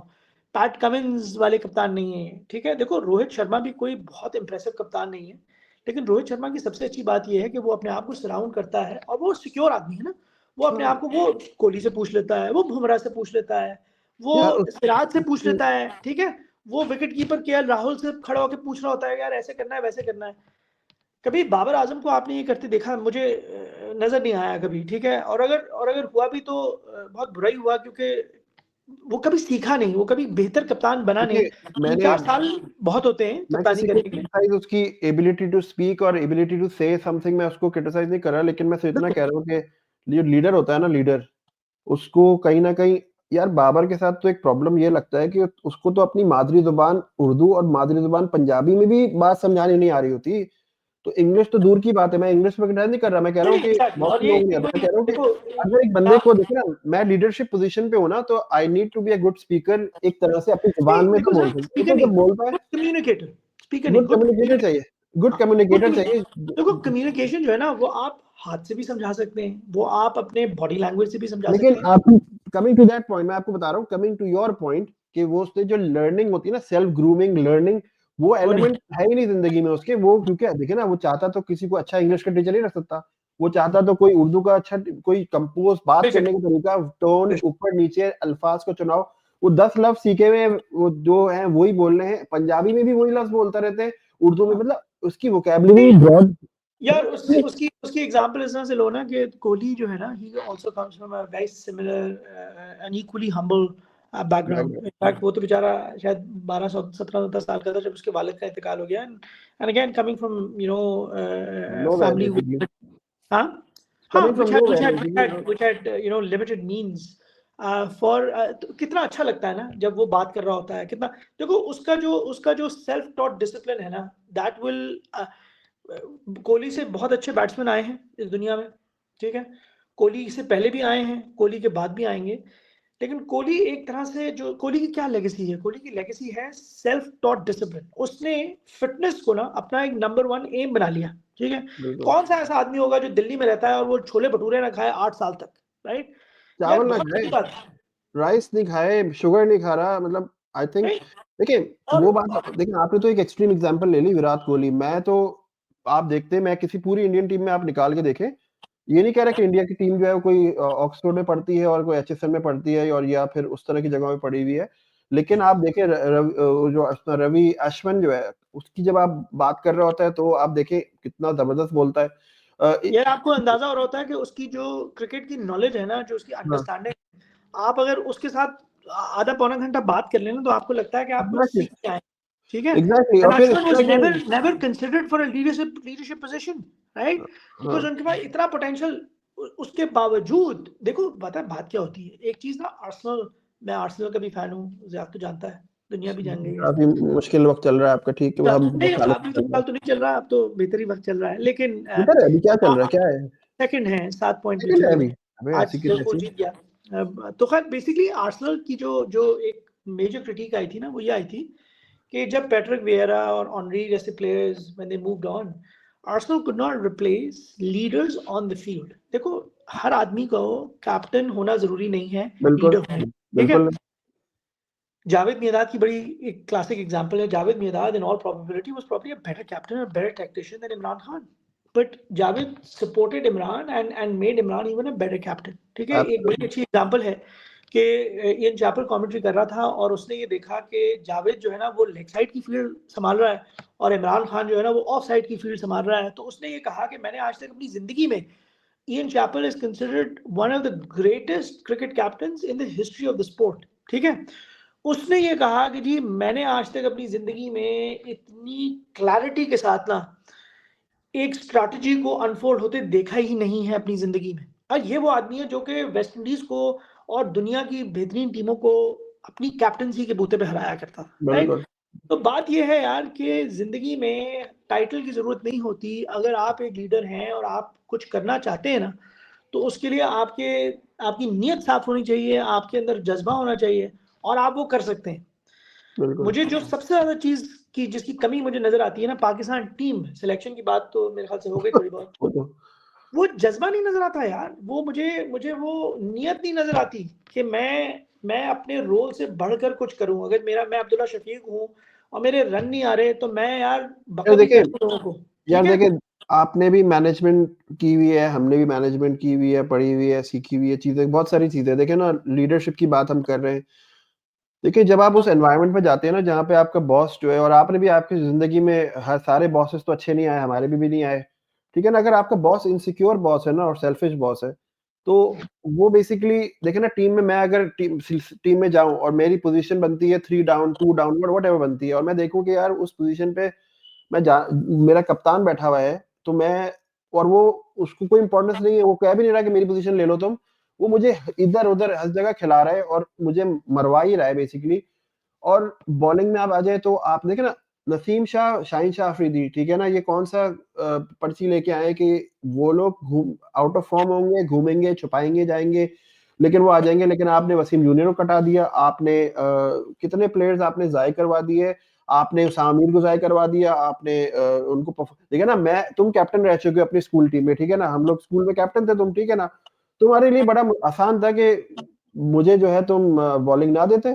पैट कमिंस वाले कप्तान नहीं है ये, ठीक है। देखो रोहित शर्मा भी कोई बहुत इंप्रेसिव कप्तान नहीं है, लेकिन रोहित शर्मा की सबसे अच्छी बात ये है कि वो अपने आप को सराउंड करता है, और वो सिक्योर आदमी है ना। वो अपने आप को, वो कोहली से पूछ लेता है, वो बुमराह से पूछ लेता है, वो यार सिराज से पूछ लेता है, ठीक है। वो विकेट कीपर के राहुल से खड़ा होकर पूछ रहा होता है यार ऐसे करना है वैसे करना है। कभी बाबर आजम को आपने ये करते देखा? मुझे नजर नहीं आया कभी, ठीक है। और अगर हुआ भी तो बहुत बुरा ही हुआ, क्योंकि वो कभी सीखा नहीं, वो कभी बेहतर कप्तान बना नहीं। देखिए, तीन मैंने चार साल बहुत होते हैं मैं कप्तानी किसी को करने के। क्रिटिसाइज उसकी एबिलिटी टू स्पीक और एबिलिटी टू से समथिंग, मैं उसको क्रिटिसाइज नहीं कर रहा, लेकिन मैं सिर्फ इतना कह रहा हूँ कि जो लीडर होता है ना, लीडर, उसको कहीं ना कहीं, यार बाबर के साथ तो एक प्रॉब्लम ये लगता है कि उसको तो अपनी मादरी जुबान उर्दू और मादरी जुबान पंजाबी में भी बात समझानी नहीं आ रही होती, तो इंग्लिश तो दूर की बात है। मैं इंग्लिश पे क्रिटिसाइज नहीं कर रहा, मैं कह रहा हूँ कि बहुत और से ये लोग नहीं आता, मैं वही कह रहा हूँ कि देखो, अगर एक बंदे को देखे ना, मैं लीडरशिप पोजीशन पे हूँ ना, तो I need to be a good speaker, एक तरह से अपनी जुबान में देखो तो बोल सर, सकते, स्पीकर देखो नहीं, जब बोलता है, गुड कम्युनिकेटर, स्पीकर नहीं, गुड गुड कम्युनिकेटर चाहिए, गुड गुड कम्युनिकेटर चाहिए। देखो कम्युनिकेशन जो है ना, वो आप हाथ से भी समझा सकते हैं, वो आप अपने बॉडी लैंग्वेज से भी समझा लेकिन सकते हैं। आप, कमिंग टू दैट पॉइंट, मैं आपको बता रहा हूँ, कमिंग टू योर पॉइंट, कि वो उससे जो लर्निंग होती है ना, सेल्फ ग्रूमिंग लर्निंग, वो वो नहीं, एलिमेंट है ही नहीं जिंदगी में उसके। वो क्योंकि देखिए ना, वो चाहता तो किसी को अच्छा इंग्लिश का टीचर नहीं रख सकता, वो चाहता तो कोई उर्दू का अच्छा, कोई कंपोज बात बेशक करने का तरीका, टोन, बेशक। ऊपर नीचे अल्फाज को चुनाव, वो 10 लफ्ज सीखे हुए हैं, वो जो है वही बोल रहे हैं, पंजाबी में भी वही लफ्ज बोलता रहते हैं, उर्दू में, मतलब उसकी वोकैबुलरी ब्रॉड। यार उसकी उसकी एग्जांपल इस तरह से लो ना, कि कोहली जो है ना, ही also comes from a very similar and equally humble background. In fact वो तो बेचारा शायद 12 17 10 साल का था जब उसके वालिद का इंतकाल हो गया, and again coming from Nowhere family, basically, हाँ हाँ, coming from nowhere basically. which had limited means for तो कितना अच्छा लगता है ना जब वो बात कर रहा होता है, कितना। देखो उसका जो सेल्फ टॉट डिसिप्लिन है ना, दैट विल, कोहली से बहुत अच्छे बैट्समैन आए हैं इस दुनिया में, ठीक है। कोहली से पहले भी आए हैं, कोहली के बाद भी आएंगे, लेकिन कोहली एक तरह से, जो कोहली की क्या लेगेसी है, कोहली की लेगेसी है सेल्फ टॉट डिसिप्लिन। उसने फिटनेस को ना अपना एक नंबर 1 एम बना लिया, ठीक है। बिल्कुल, कौन सा ऐसा आदमी होगा जो दिल्ली में रहता है और वो छोले भटूरे ना खाए 8 साल तक, राइट? यार चावल ना बहुत खाए, बड़ी बात है, राइस नहीं खाए, शुगर नहीं खा रहा, मतलब आई थिंक, राइट? देखिए और वो बात, देखिए आपने तो एक एक्सट्रीम एग्जांपल ले ली विराट कोहली, मैं तो, आप देखते हैं, मैं किसी पूरी इंडियन टीम में आप निकाल के देखें, ये नहीं कह रहा कि इंडिया की टीम जो है वो कोई ऑक्सफोर्ड में पढ़ती है और कोई एचएसएम में पढ़ती है, और या फिर उस तरह की जगहों में पढ़ी हुई है, लेकिन आप देखें जो अपना रवि अश्विन जो है, उसकी जब आप बात कर रहा होता है तो आप देखें कितना जबरदस्त बोलता है। यार आपको अंदाजा हो रहा होता है कि उसकी जो क्रिकेट की नॉलेज है ना, जो उसकी हाँ, अंडरस्टैंडिंग, आप अगर उसके साथ आधा पौना घंटा बात कर लेना तो आपको लगता है कि आप कुछ सीख के आए, ठीक है? एग्जैक्टली। और फिर never considered for a leadership position, right? Because उनके पास इतना पोटेंशियल, उसके बावजूद देखो पता है बात क्या होती है, एक चीज ना, आर्सेनल, मैं आर्सेनल का भी फैन हूँ, ज़ियाद तो जानता है, दुनिया भी जान गई है। काफी मुश्किल वक्त चल रहा है आपका, ठीक है, हम नहीं, अभी तो फिलहाल तो नहीं चल रहा, अब तो बेहतरी वक्त चल रहा है, लेकिन बेहतर है। अभी क्या चल रहा है, क्या है? सेकंड है, 7 पॉइंट सेकंड पीछे है थे अभी? वो, अबे आज ऐसी की लिवरपूल तैसी। जीत गया। तो खैर बेसिकली आर्सेनल की जो एक मेजर क्रिटिक आई थी ना, वो ये आई थी कि जब पैट्रिक विएरा और ऑनरी जैसे players when they moved on, Arsenal could not replace leaders on the field. देखो हर आदमी को कैप्टन होना जरूरी नहीं है, बिल्कुल लीडर होना, ठीक है? बिल्कुल। जावेद मियांदाद की बड़ी एक क्लासिक एग्जांपल है। Javed Miandad in all probability was probably a better captain और better tactician than Imran Khan, but Javed supported Imran and made Imran even a better captain, ठीक है? एक बड़ी अच्छी एग्जांपल है कि इयन चैपल कमेंट्री कर रहा था और उसने ये देखा कि जावेद जो है ना वो लेग साइड की फील्ड संभाल रहा है और इमरान खान जो है ना वो ऑफ साइड की फील्ड संभाल रहा है। तो उसने ये कहा कि मैंने आज तक अपनी जिंदगी में, Ian Chappell is considered one of the greatest cricket captains in the history of the sport, ठीक है? उसने ये कहा कि जी मैंने आज तक अपनी जिंदगी में इतनी क्लैरिटी के साथ ना एक स्ट्रैटेजी को अनफोल्ड होते देखा ही नहीं है अपनी जिंदगी में। और ये वो आदमी है जो कि वेस्ट इंडीज को और दुनिया की बेहतरीन टीमों को अपनी कैप्टनसी के बूते पे हराया करता था, राइट? बिल्कुल तो बात ये है यार कि जिंदगी में टाइटल की जरूरत नहीं होती। अगर आप एक लीडर हैं और आप कुछ करना चाहते हैं ना, तो उसके लिए आपकी नीयत साफ होनी चाहिए, आपके अंदर जज्बा होना चाहिए और आप वो कर सकते हैं। बिल्कुल। मुझे जो सबसे ज्यादा चीज की जिसकी कमी मुझे नजर आती है ना, पाकिस्तान टीम सिलेक्शन की बात तो मेरे ख्याल से हो गई थोड़ी बहुत, वो तो वो जज्बा नहीं नजर आता यार। वो मुझे वो नियत नहीं नजर आती कि मैं अपने रोल से बढ़कर कुछ करूं। अगर मैं अब्दुल्ला शफीक हूं और मेरे रन नहीं आ रहे तो मैं यार यार बकत ही देखिए, करता हूं लोगों को, ठीक है? आपने भी मैनेजमेंट की हुई है, हमने भी मैनेजमेंट की हुई है, पढ़ी हुई है, सीखी हुई है चीजें, बहुत सारी चीजें। देखिए ना, लीडरशिप की बात हम कर रहे हैं। देखिए, जब आप उस एनवायरनमेंट में जाते हैं ना जहाँ पे आपका बॉस जो है, और आपने भी आपकी ज़िंदगी में हर सारे बॉसेस तो अच्छे नहीं आए, हमारे भी नहीं आए, ठीक है ना? अगर आपका बॉस इनसिक्योर बॉस है ना और सेल्फिश बॉस है, तो वो बेसिकली देखिए ना, टीम में मैं अगर टीम में जाऊँ और मेरी पोज़ीशन बनती है 3 डाउन, 2 डाउन, व्हाटएवर बनती है, और मैं देखूँ कि यार उस पोज़ीशन पे मेरा कप्तान बैठा हुआ है, तो मैं, और वो, उसको कोई इम्पोर्टेंस नहीं है, वो कह भी नहीं रहा कि मेरी पोज़ीशन ले लो तुम। वो मुझे इधर-उधर हर जगह खिला रहा है और मुझे मरवा ही रहा है बेसिकली। और बॉलिंग में आप आ जाए तो आप देखें ना, नसीम शाह, शाहीन शाह अफरीदी, ठीक है ना? ये कौन-सा पर्ची लेके आए हैं कि वो लोग घूम आउट ऑफ फॉर्म होंगे, घूमेंगे, छुपाएँगे जाएँगे, लेकिन वो आ जाएँगे। लेकिन आपने वसीम जूनियर को कटा दिया, आपने कितने प्लेयर्स आपने ज़ाये करवा दिए, आपने उसामा मीर को ज़ाये करवा दिया, आपने उनको देखिए ना, तुम कैप्टन रह चुके हो अपनी स्कूल टीम में, ठीक है ना? हम लोग स्कूल में कैप्टन थे तुम, ठीक है ना? तुम्हारे लिए बड़ा आसान था कि मुझे जो है तुम बॉलिंग ना देते,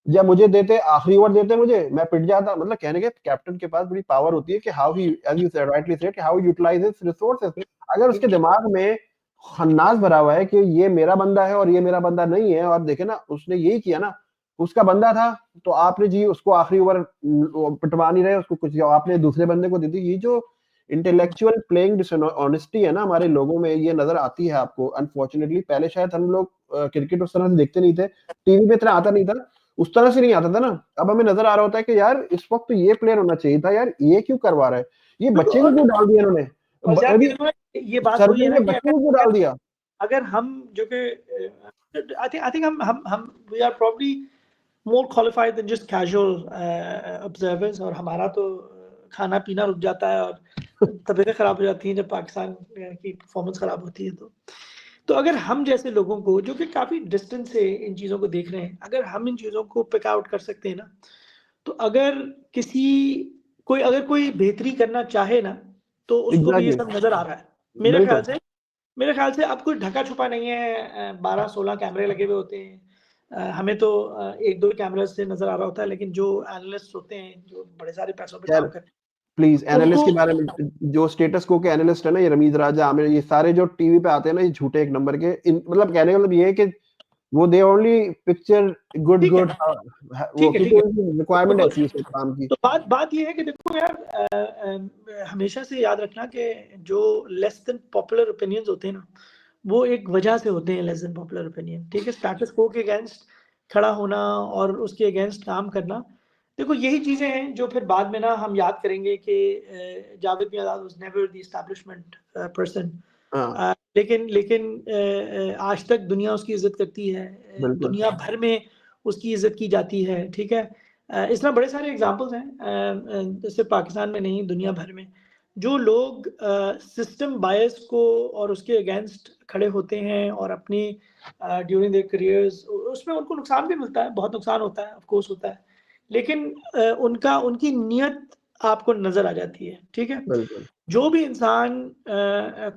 या मुझे देते, आखिरी ओवर देते मुझे, मैं पिट जाता। मतलब कहने के कैप्टन के पास बड़ी पावर होती है कि how he, as you said, rightly said, कि हाउ ही यूटिलाइज़ेस रिसोर्सेज़। अगर उसके दिमाग में खन्नास भरा हुआ है कि ये मेरा बंदा है और ये मेरा बंदा नहीं है, और देखे ना उसने यही किया ना, उसका बंदा था तो आपने जी उसको आखिरी ओवर पिटवा नहीं रहे, उसको कुछ आपने दूसरे बंदे को दे दी। ये जो इंटेलेक्चुअल प्लेइंग डिसऑनेस्टी है ना हमारे लोगों में, ये नज़र आती है आपको अनफॉर्चुनेटली। पहले शायद हम लोग क्रिकेट उस तरह से देखते नहीं थे, टीवी पे इतना आता नहीं था, उस तरह से नहीं आता था ना। अब हमें नज़र आ रहा होता है कि यार इस वक़्त तो ये प्लेयर होना चाहिए था यार, ये क्यों करवा रहा है? ये बच्चे को क्यों डाल दिया इन्होंने? और ब ज़्यादा अभी देखो ये बात वही है सर्दियों ना में कि बच्चे को क्यों डाल दिया? अगर हम जो कि आई थिंक हम we are probably more qualified than just casual observers, और हमारा तो खाना पीना रुक जाता है और तबीयतें खराब हो जाती हैं जब पाकिस्तान की परफॉर्मेंस खराब होती है। तो अगर हम जैसे लोगों को जो कि काफ़ी डिस्टेंस से इन चीज़ों को देख रहे हैं, अगर हम इन चीज़ों को पिक आउट कर सकते हैं ना, तो अगर कोई बेहतरी करना चाहे ना, तो उसको भी ये एग्ज़ैक्टली, सब नज़र आ रहा है। मेरे ख्याल बिल्कुल। से मेरे ख्याल से अब कोई ढका छुपा नहीं है। 12-16 कैमरे लगे हुए होते हैं। हमें तो 1-2 कैमरे से नज़र आ रहा होता है, लेकिन जो एनालिस्ट होते हैं, जो बड़े सारे पैसों पे यार काम करते प्लीज़, हैं, एनालिस्ट उनको के बारे में, जो स्टेटस को के एनालिस्ट है ना, ये रमीज़ राजा, आमिर, ये सारे जो टीवी पे आते हैं ना, ये झूठे एक नंबर के। मतलब कहने का मतलब ये है कि वो दे ओनली पिक्चर गुड ठीक है, गुड, वो ठीक है, ठीक क्योंकि है। उनकी रिक्वायरमेंट तो ऐसी है उस काम की। तो बात ये है कि देखो यार, हमेशा से याद रखना कि जो लेस देन पॉपुलर ओपिनियंस होते हैं ना, वो एक वजह से होते हैं लेस देन पॉपुलर ओपिनियन, ठीक है? स्टेटस को के अगेंस्ट खड़ा होना और उसके अगेंस्ट काम करना। देखो यही चीज़ें हैं जो फिर बाद में ना हम याद करेंगे कि Javed Miandad was never the establishment person. हाँ, लेकिन आज तक दुनिया उसकी इज़्ज़त करती है, बिल्कुल। दुनिया भर में उसकी इज़्ज़त की जाती है, ठीक है? इस तरह बड़े सारे एग्ज़ाम्पल्स हैं सिर्फ़ पाकिस्तान में नहीं दुनिया भर में। जो लोग सिस्टम बायस को और उसके अगेंस्ट खड़े होते हैं और अपनी ड्यूरिंग देयर करियर्स उसमें उनको नुकसान भी मिलता है, बहुत नुकसान होता है, ऑफ कोर्स होता है। लेकिन उनकी नीयत आपको नज़र आ जाती है, ठीक है? बिल्कुल। जो भी इंसान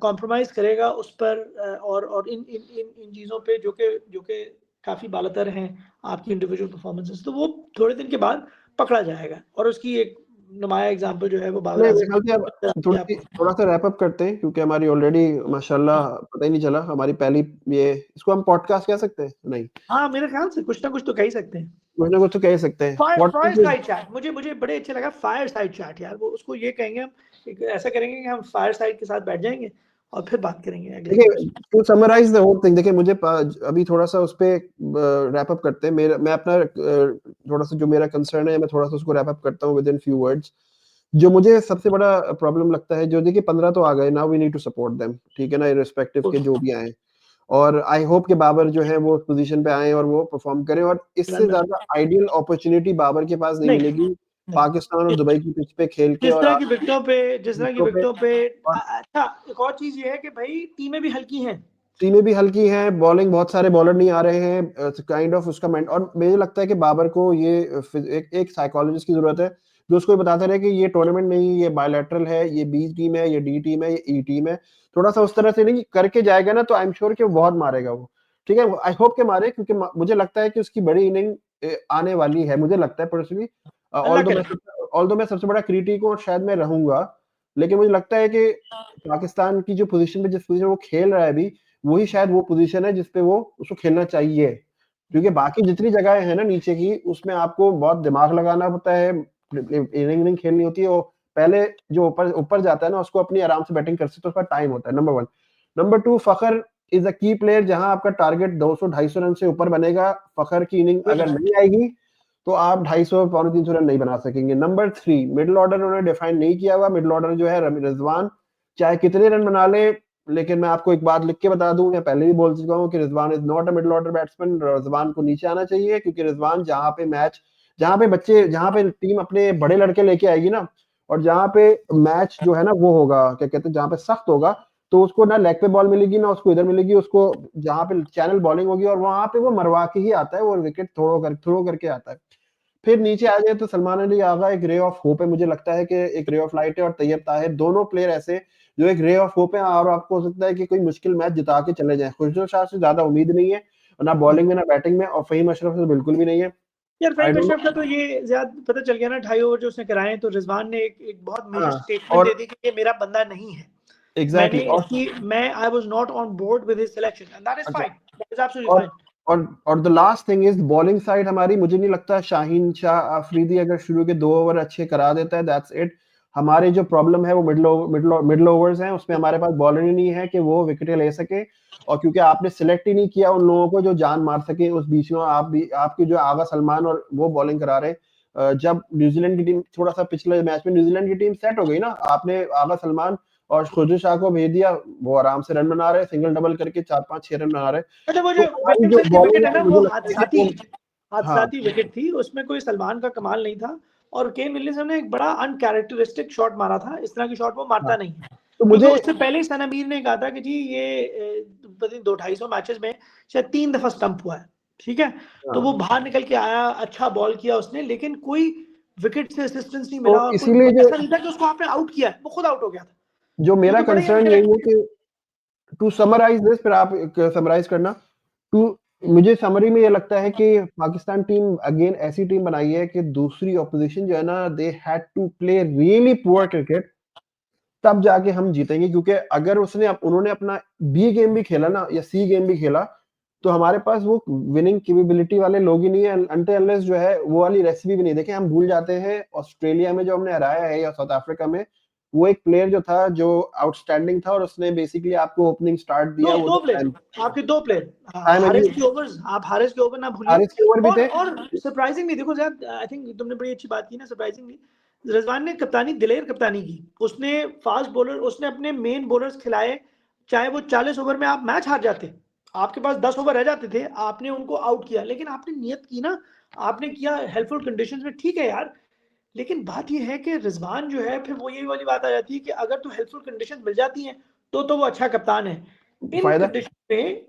कॉम्प्रोमाइज़ करेगा उस पर और इन चीज़ों पे जो कि काफ़ी बालातर हैं आपकी इंडिविजुअल परफॉर्मेंसेस, तो वो थोड़े दिन के बाद पकड़ा जाएगा और उसकी एक नुमाया एग्ज़ाम्पल जो है वो बाबर नहीं, मेरे आज़म ख्याल से अब की थोड़ी-सी आपको। थोड़ा-सा रैप अप करते हैं क्योंकि हमारी ऑलरेडी माशाल्लाह पता ही नहीं चला हमारी पहली ये इसको हम पॉडकास्ट कह सकते हैं? नहीं, हाँ, मेरे ख़्याल से कुछ ना कुछ तो कह ही सकते हैं। कुछ ना कुछ तो कह ही सकते हैं। पॉडकास्ट विद फायरसाइड चैट मुझे बड़े अच्छे लगा फायरसाइड चैट यार, वो उसको ये कहेंगे हम, एक ऐसा करेंगे कि हम फायरसाइड के साथ बैठ जाएँगे और फिर बात करेंगे अगले देखिए, episode. To summarise the whole thing देखिए मुझे अभी थोड़ा-सा उस पे रैप अप करते हैं। मैं अपना थोड़ा-सा जो मेरा कंसर्न है मैं थोड़ा-सा उसको रैप अप करता हूँ विद इन फ्यू वर्ड्स। जो मुझे सबसे बड़ा प्रॉब्लम लगता है जो देखिए 15 तो आ गए, now we need to support them, ठीक है ना? इर्रेस्पेक्टिव के जो भी आएँ। और आई होप कि बाबर जो है वो उस पोज़ीशन पे आएँ और वो परफ़ॉर्म करें और इससे ज़्यादा आइडियल अपॉर्च्युनिटी बाबर के पास नहीं नहीं, मिलेगी, नहीं। पाकिस्तान और दुबई की पिच पे खेल के जिस और तरह की विकेटों पे और अच्छा एक और चीज़ ये है कि भाई टीमें भी हल्की हैं। टीमें भी हल्की हैं, बॉलिंग बहुत सारे बॉलर नहीं आ रहे हैं काइंड ऑफ उसका मेंट और मुझे लगता है कि बाबर को ये एक साइकोलॉजिस्ट की ज़रूरत है, जो उसको ये बताता रहे कि ये टूर्नामेंट नहीं, ये बायलैटरल है, ये बी टीम है, ये डी टीम है, ये ई टीम है। थोड़ा-सा उस तरह से नहीं करके जाएगा ना तो आई एम श्योर कि वो बहुत मारेगा वो। ठीक है? आई होप कि मारे क्योंकि म मुझे लगता है कि उसकी बड़ी इनिंग आने वाली है, मुझे लगता है पर्सनली अल्लाह करे। ऑल्दो मैं सबसे बड़ा क्रिटिक हूँ और शायद मैं रहूँगा, लेकिन मुझे लगता है कि पाकिस्तान की जो पोज़ीशन पे जिस पोज़ीशन वो खेल रहा है अभी वही शायद वो पोज़ीशन है जिस पे वो उसको खेलना चाहिए। क्योंकि बाकी जितनी जगहें हैं ना नीचे की, उसमें आपको बहुत दिमाग लगाना होता है, इनिंग खेलनी होती है और पहले जो ऊपर ऊपर जाता है ना, उसको अपनी आराम से बैटिंग कर सकते हैं, उसका टाइम होता है, number 1। Number 2 Fakhar is a की प्लेयर जहाँ आपका टारगेट 200-250 रन से ऊपर बनेगा, फ़खर की इनिंग अगर नहीं आएगी, तो आप 250 पौने 300 रन नहीं बना सकेंगे। नंबर 3 मिडल ऑर्डर उन्होंने डिफाइन नहीं किया हुआ, मिडल ऑर्डर जो है रिजवान चाहे कितने रन बना ले लेकिन मैं आपको एक बात लिख के बता दूँ, मैं पहले भी बोल चुका हूँ कि Rizwan is not a middle order batsman Rizwan को नीचे आना चाहिए क्योंकि रिज़वान जहाँ पे टीम अपने बड़े लड़के लेके आएगी ना और जहाँ पे मैच जो है ना वो होगा, क्या कहते हैं, जहाँ पे सख्त होगा, तो उसको ना लेग पे बॉल मिलेगी, ना उसको इधर मिलेगी, उसको जहाँ पे चैनल बॉलिंग होगी और वहाँ पे वो मरवा के ही आता है, वो विकेट थ्रो करके आता है। फिर नीचे आ जाए तो सलमान अली आगा एक रे ऑफ होप है, मुझे लगता है कि एक रे ऑफ लाइट है और तैयब ताहिर दोनों प्लेयर ऐसे जो एक रे ऑफ होप है और आपको हो सकता है कि कोई मुश्किल मैच जिता के चले जाएँ। खुशरो शाह से ज़्यादा उम्मीद नहीं है, ना बॉलिंग में, ना बैटिंग में और फ़हीम अशरफ से बिल्कुल भी नहीं है। यार आई फ़हीम डोंट नो अशरफ का तो ये ज़्यादा पता चल गया ना, 2.5 ओवर जो उसने कराए तो रिज़वान ने एक बहुत मेजर हाँ, स्टेटमेंट दे और दी कि ये मेरा बंदा नहीं है। एग्ज़ैक्टली और मैं I was not on board with his selection and that is अच्छा फाइन, दैट इज़ एब्सोल्यूटली और fine. The last thing is bowling side हमारी मुझे नहीं लगता शाहीन शाह अफरीदी अगर शुरू के 2 ओवर अच्छे करा देता है दैट्स इट। हमारी जो प्रॉब्लम है वो मिडल ओवर्स हैं, उसमें हमारे पास बॉलर ही नहीं है कि वो विकेटें ले सके और क्योंकि आपने सिलेक्ट ही नहीं किया उन लोगों को जो जान मार सके उस बीच में आप भी आपकी जो आगा सलमान और वो बॉलिंग करा रहे हैं। जब न्यूज़ीलैंड की टीम थोड़ा-सा पिछले मैच में न्यूज़ीलैंड की टीम सेट हो गई ना, आपने आगा सलमान और खुशरो शाह को भेज दिया, वो आराम से रन बना रहे हैं, सिंगल डबल करके 4-5 6 रन बना रहे हैं। मतलब वो तो जो हमारी जो विलियमसन की विकेट बॉलिंग है है ना मुझे वो लगता है कि वो हाँ, हादसाती विकेट थी, उसमें कोई सलमान का कमाल नहीं था और केन विलियमसन ने एक बड़ा अनकैरेक्टरिस्टिक शॉट मारा था, इस तरह की शॉट वो हाँ, मारता नहीं है। तो क्योंकि मुझे उससे पहले ही सन अमीर ने कहा था कि जी ये पता नहीं 2 250 मैचेस में शायद 3 दफा स्टंप हुआ है, ठीक है? तो हाँ, वो बाहर निकल के आया, अच्छा बॉल किया उसने, लेकिन कोई विकेट से असिस्टेंस नहीं तो मिला और कोई इसीलिए जो ऐसा नहीं था कि उसको आपने आउट किया है, वो खुद आउट हो गया था। जो मेरा क्योंकि बड़े कंसर्न यही है कि टू समराइज़ दिस फिर आप एक समराइज़ करना। टू मुझे समरी में ये लगता है कि पाकिस्तान टीम अगेन ऐसी टीम बनाई है कि दूसरी ऑपोजिशन जो है ना they had to play really poor cricket तब जाके हम जीतेंगे क्योंकि अगर उन्होंने अपना बी गेम भी खेला ना या सी गेम भी खेला तो हमारे पास वो विनिंग कैपेबिलिटी वाले लोग ही नहीं है अनटिल अनलेस जो है वो वाली रेसिपी भी नहीं देखे हम भूल जाते हैं ऑस्ट्रेलिया में जो हमने हराया है या साउथ अफ्रीका में वो एक प्लेयर जो था जो आउटस्टैंडिंग था और उसने बेसिकली आपको ओपनिंग स्टार्ट दिया। वो दो प्लेयर, आपके 2 प्लेयर, टाइम हारिस के ओवर्स, आप हारिस के ओवर ना भूलिए। हारिस के ओवर भी थे। और सरप्राइजिंगली देखो ज़रा, आई थिंक तुमने बड़ी अच्छी बात की ना, सरप्राइजिंगली रिजवान ने कप्तानी, दिलेर कप्तानी की। उसने फास्ट बॉलर, उसने अपने मेन बॉलर्स खिलाए, चाहे वो 40 ओवर में आप मैच हार जाते, आपके पास 10 ओवर रह जाते थे, आपने उनको आउट किया, लेकिन आपने नियत की ना, आपने किया हेल्पफुल कंडीशंस में, ठीक है यार। लेकिन बात ये है कि रिजवान जो है, फिर वो यही वाली बात आ जाती है कि अगर तो हेल्पफुल कंडीशंस मिल जाती हैं तो वो अच्छा कप्तान है। फायदा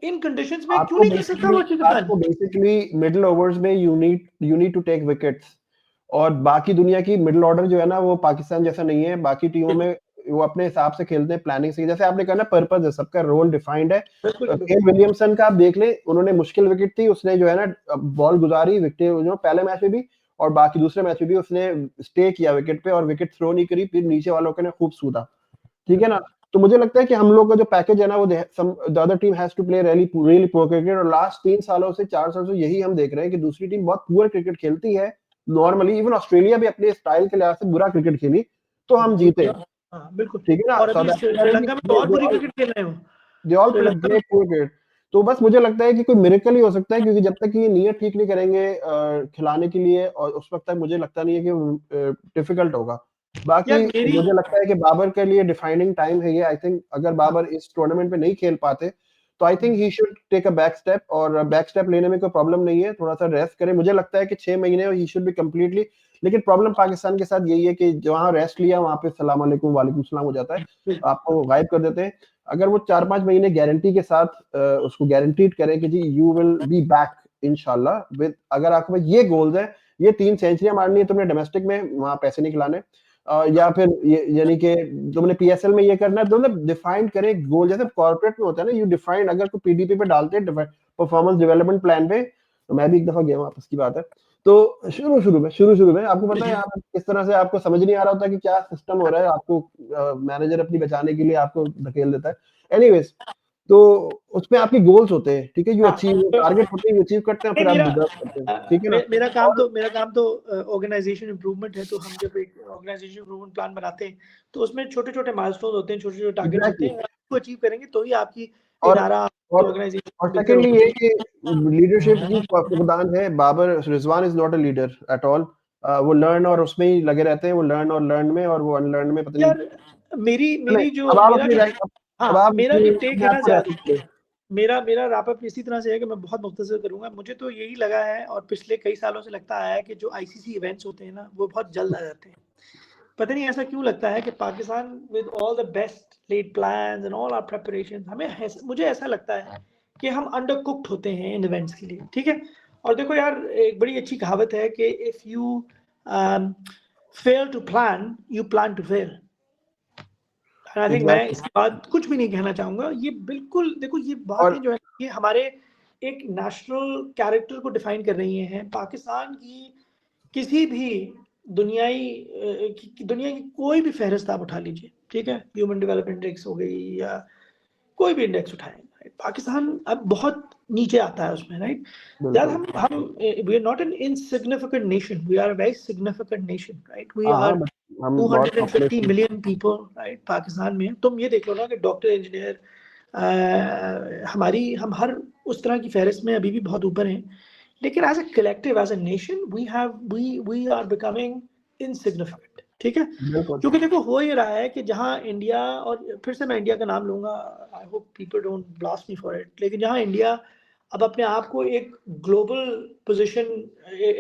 इन कंडीशंस में क्यों नहीं कर सकता वो अच्छी कप्तान? आपको बेसिकली मिडिल ओवर्स में you need to take wickets. और बाकी दुनिया की मिडिल ऑर्डर जो है ना, वो पाकिस्तान जैसा नहीं है। बाकी टीमों में वो अपने हिसाब से खेलते हैं, प्लानिंग से। जैसे आपने कहा ना, पर्पस है, सबका रोल डिफाइंड है। केन विलियमसन का आप देख लें, उन्होंने मुश्किल विकेट थी, उसने जो है ना बॉल गुजारी, विकेट जो पहले मैच में भी और बाकी दूसरे मैच में भी उसने स्टे किया विकेट पे और विकेट थ्रो नहीं करी, फिर नीचे वालों के ने खूब सूदा। ठीक है ना? तो मुझे लगता है कि हम लोग का जो पैकेज है ना, वो the other team has to play really poor cricket. और लास्ट 3 सालों से 4 सालों से यही हम देख रहे हैं कि दूसरी टीम बहुत पुअर क्रिकेट खेलती है। नॉर्मली इवन ऑस्ट्रेलिया भी अपने स्टाइल के लिहाज से बुरा क्रिकेट खेली तो हम जीते। बिल्कुल। ठीक है ना? और अभी श्रीलंका में तो और बुरी क्रिकेट खेल रहे हो। They all play great cricket. तो बस मुझे लगता है कि कोई मिरेकल ही हो सकता है, क्योंकि जब तक ये नीयत ठीक नहीं करेंगे खिलाने के लिए, और उस वक्त तक मुझे लगता नहीं है कि डिफिकल्ट होगा। बाकी मुझे लगता है कि बाबर के लिए डिफाइनिंग टाइम है ये। आई थिंक अगर बाबर इस टूर्नामेंट में नहीं खेल पाते तो I think he should take a back step, और बैक स्टेप लेने में कोई प्रॉब्लम नहीं है, थोड़ा सा रेस्ट करें। मुझे लगता है कि 6 महीने ही शुड बी कंप्लीटली। लेकिन प्रॉब्लम पाकिस्तान के साथ यही है कि जहां रेस्ट लिया वहां पे सलाम अलैकुम वालेकुम सलाम हो जाता है, आपको गायब कर देते हैं। अगर वो 4-5 महीने गारंटी के साथ उसको गारंटीड करें कि जी यू विल बी बैक इंशाल्लाह विद, अगर आपके पास ये गोल्स है, ये 3 सेंचुरियां मारनी है तुमने डोमेस्टिक में, वहां पैसे नहीं खिलाने, या फिर यानी कि तुमने पीएसएल में ये करना है, तो मतलब डिफाइन करें गोल। जैसे कॉर्पोरेट में होता है ना, यू डिफाइन, अगर कोई पीडीपी पे डालते हैं परफॉर्मेंस डेवलपमेंट प्लान पे, तो मैं भी एक दफा गया हूं, आपस की बात है। तो शुरू में आपको पता है यहाँ किस तरह से आपको समझ नहीं आ रहा होता कि क्या सिस्टम हो रहा है, आपको मैनेजर अपनी बचाने के लिए आपको धकेल देता है। एनीवेज, तो उसमें आपके गोल्स होते हैं, ठीक है, यू अचीव टारगेट होते हैं, यू अचीव करते हैं, फिर आप डिजर्व करते हैं। ठीक है ना? मेरा काम तो ऑर्गेनाइजेशन इंप्रूवमेंट है। तो हम जब एक ऑर्गेनाइजेशन इंप्रूवमेंट प्लान बनाते हैं तो उसमें छोटे-छोटे माइलस्टोन्स होते हैं, छोटे-छोटे टारगेट्स होते हैं, उसको अचीव करेंगे तो ही आपकी इदारा, ऑर्गेनाइजेशन और बेहतर सेकंडली होगी। ये कि लीडरशिप की फुकदान है। Babar Rizwan is not a leader at all. वो लर्न और उसमें ही लगे रहते हैं, वो लर्न और लर्न में, और वो अनलर्न में पता नहीं। यार मेरी जो अब आप मेरा अपनी जो राइट, अब आप मेरा जो टेक अपने है आप ना को ज़्यादा, रेस्ट करें। मेरा रैप अप इसी तरह से है कि मैं बहुत मुख्तसर करूँगा। मुझे तो यही लगा है और पिछले कई सालों से लगता आया है कि जो आईसीसी इवेंट्स होते हैं ना, वो बहुत जल्द आ जाते हैं। पता नहीं ऐसा क्यों लगता है कि Pakistan with all the best laid plans and all our preparations, मुझे ऐसा लगता है कि हम अंडर कुक्ड होते हैं इन इवेंट्स के लिए। ठीक है? और देखो यार, एक बड़ी अच्छी कहावत है कि if you fail to plan, you plan to fail. I think मैं इसके बाद कुछ भी नहीं कहना चाहूंगा। ये बिल्कुल देखो, ये बातें जो है ये हमारे एक नेशनल कैरेक्टर को डिफाइन कर रही हैं। पाकिस्तान की किसी भी दुनिया की कोई भी फहरिस्त आप उठा लीजिए, ठीक है, ह्यूमन डेवलपमेंट इंडेक्स हो गई या कोई भी इंडेक्स उठाएं, पाकिस्तान अब बहुत नीचे आता है उसमें, राइट? यार हम we are not an insignificant nation, we are a very significant nation, right? We are 250 million people, right? Pakistan में तुम ये देख लो ना कि डॉक्टर, इंजीनियर, हम हर उस तरह की फहरिस्त में अभी भी बहुत ऊपर हैं। लेकिन as a collective, as a nation, we are becoming insignificant. ठीक है? क्योंकि देखो हो ये रहा है कि जहां इंडिया, और फिर से मैं इंडिया का नाम लूंगा, I hope people don't blast me for it, लेकिन जहां इंडिया अब अपने आप को एक ग्लोबल पोजीशन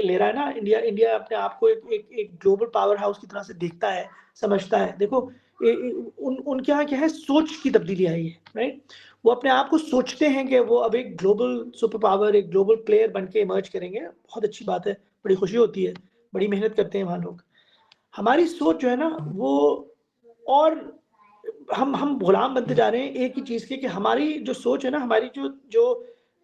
ले रहा है ना, इंडिया अपने आप को एक ग्लोबल पावर हाउस की तरह से देखता है, समझता है। देखो उनके यहाँ क्या है, सोच की तब्दीली आई है, राइट? वो अपने आप को सोचते हैं कि वो अब एक ग्लोबल सुपर पावर, एक ग्लोबल प्लेयर बन के इमर्ज करेंगे। बहुत अच्छी बात है, बड़ी खुशी होती है, बड़ी मेहनत करते हैं वहाँ लोग। हमारी सोच जो है ना वो, और हम गुलाम बनते जा रहे हैं एक ही चीज के, कि हमारी जो सोच है ना, हमारी जो जो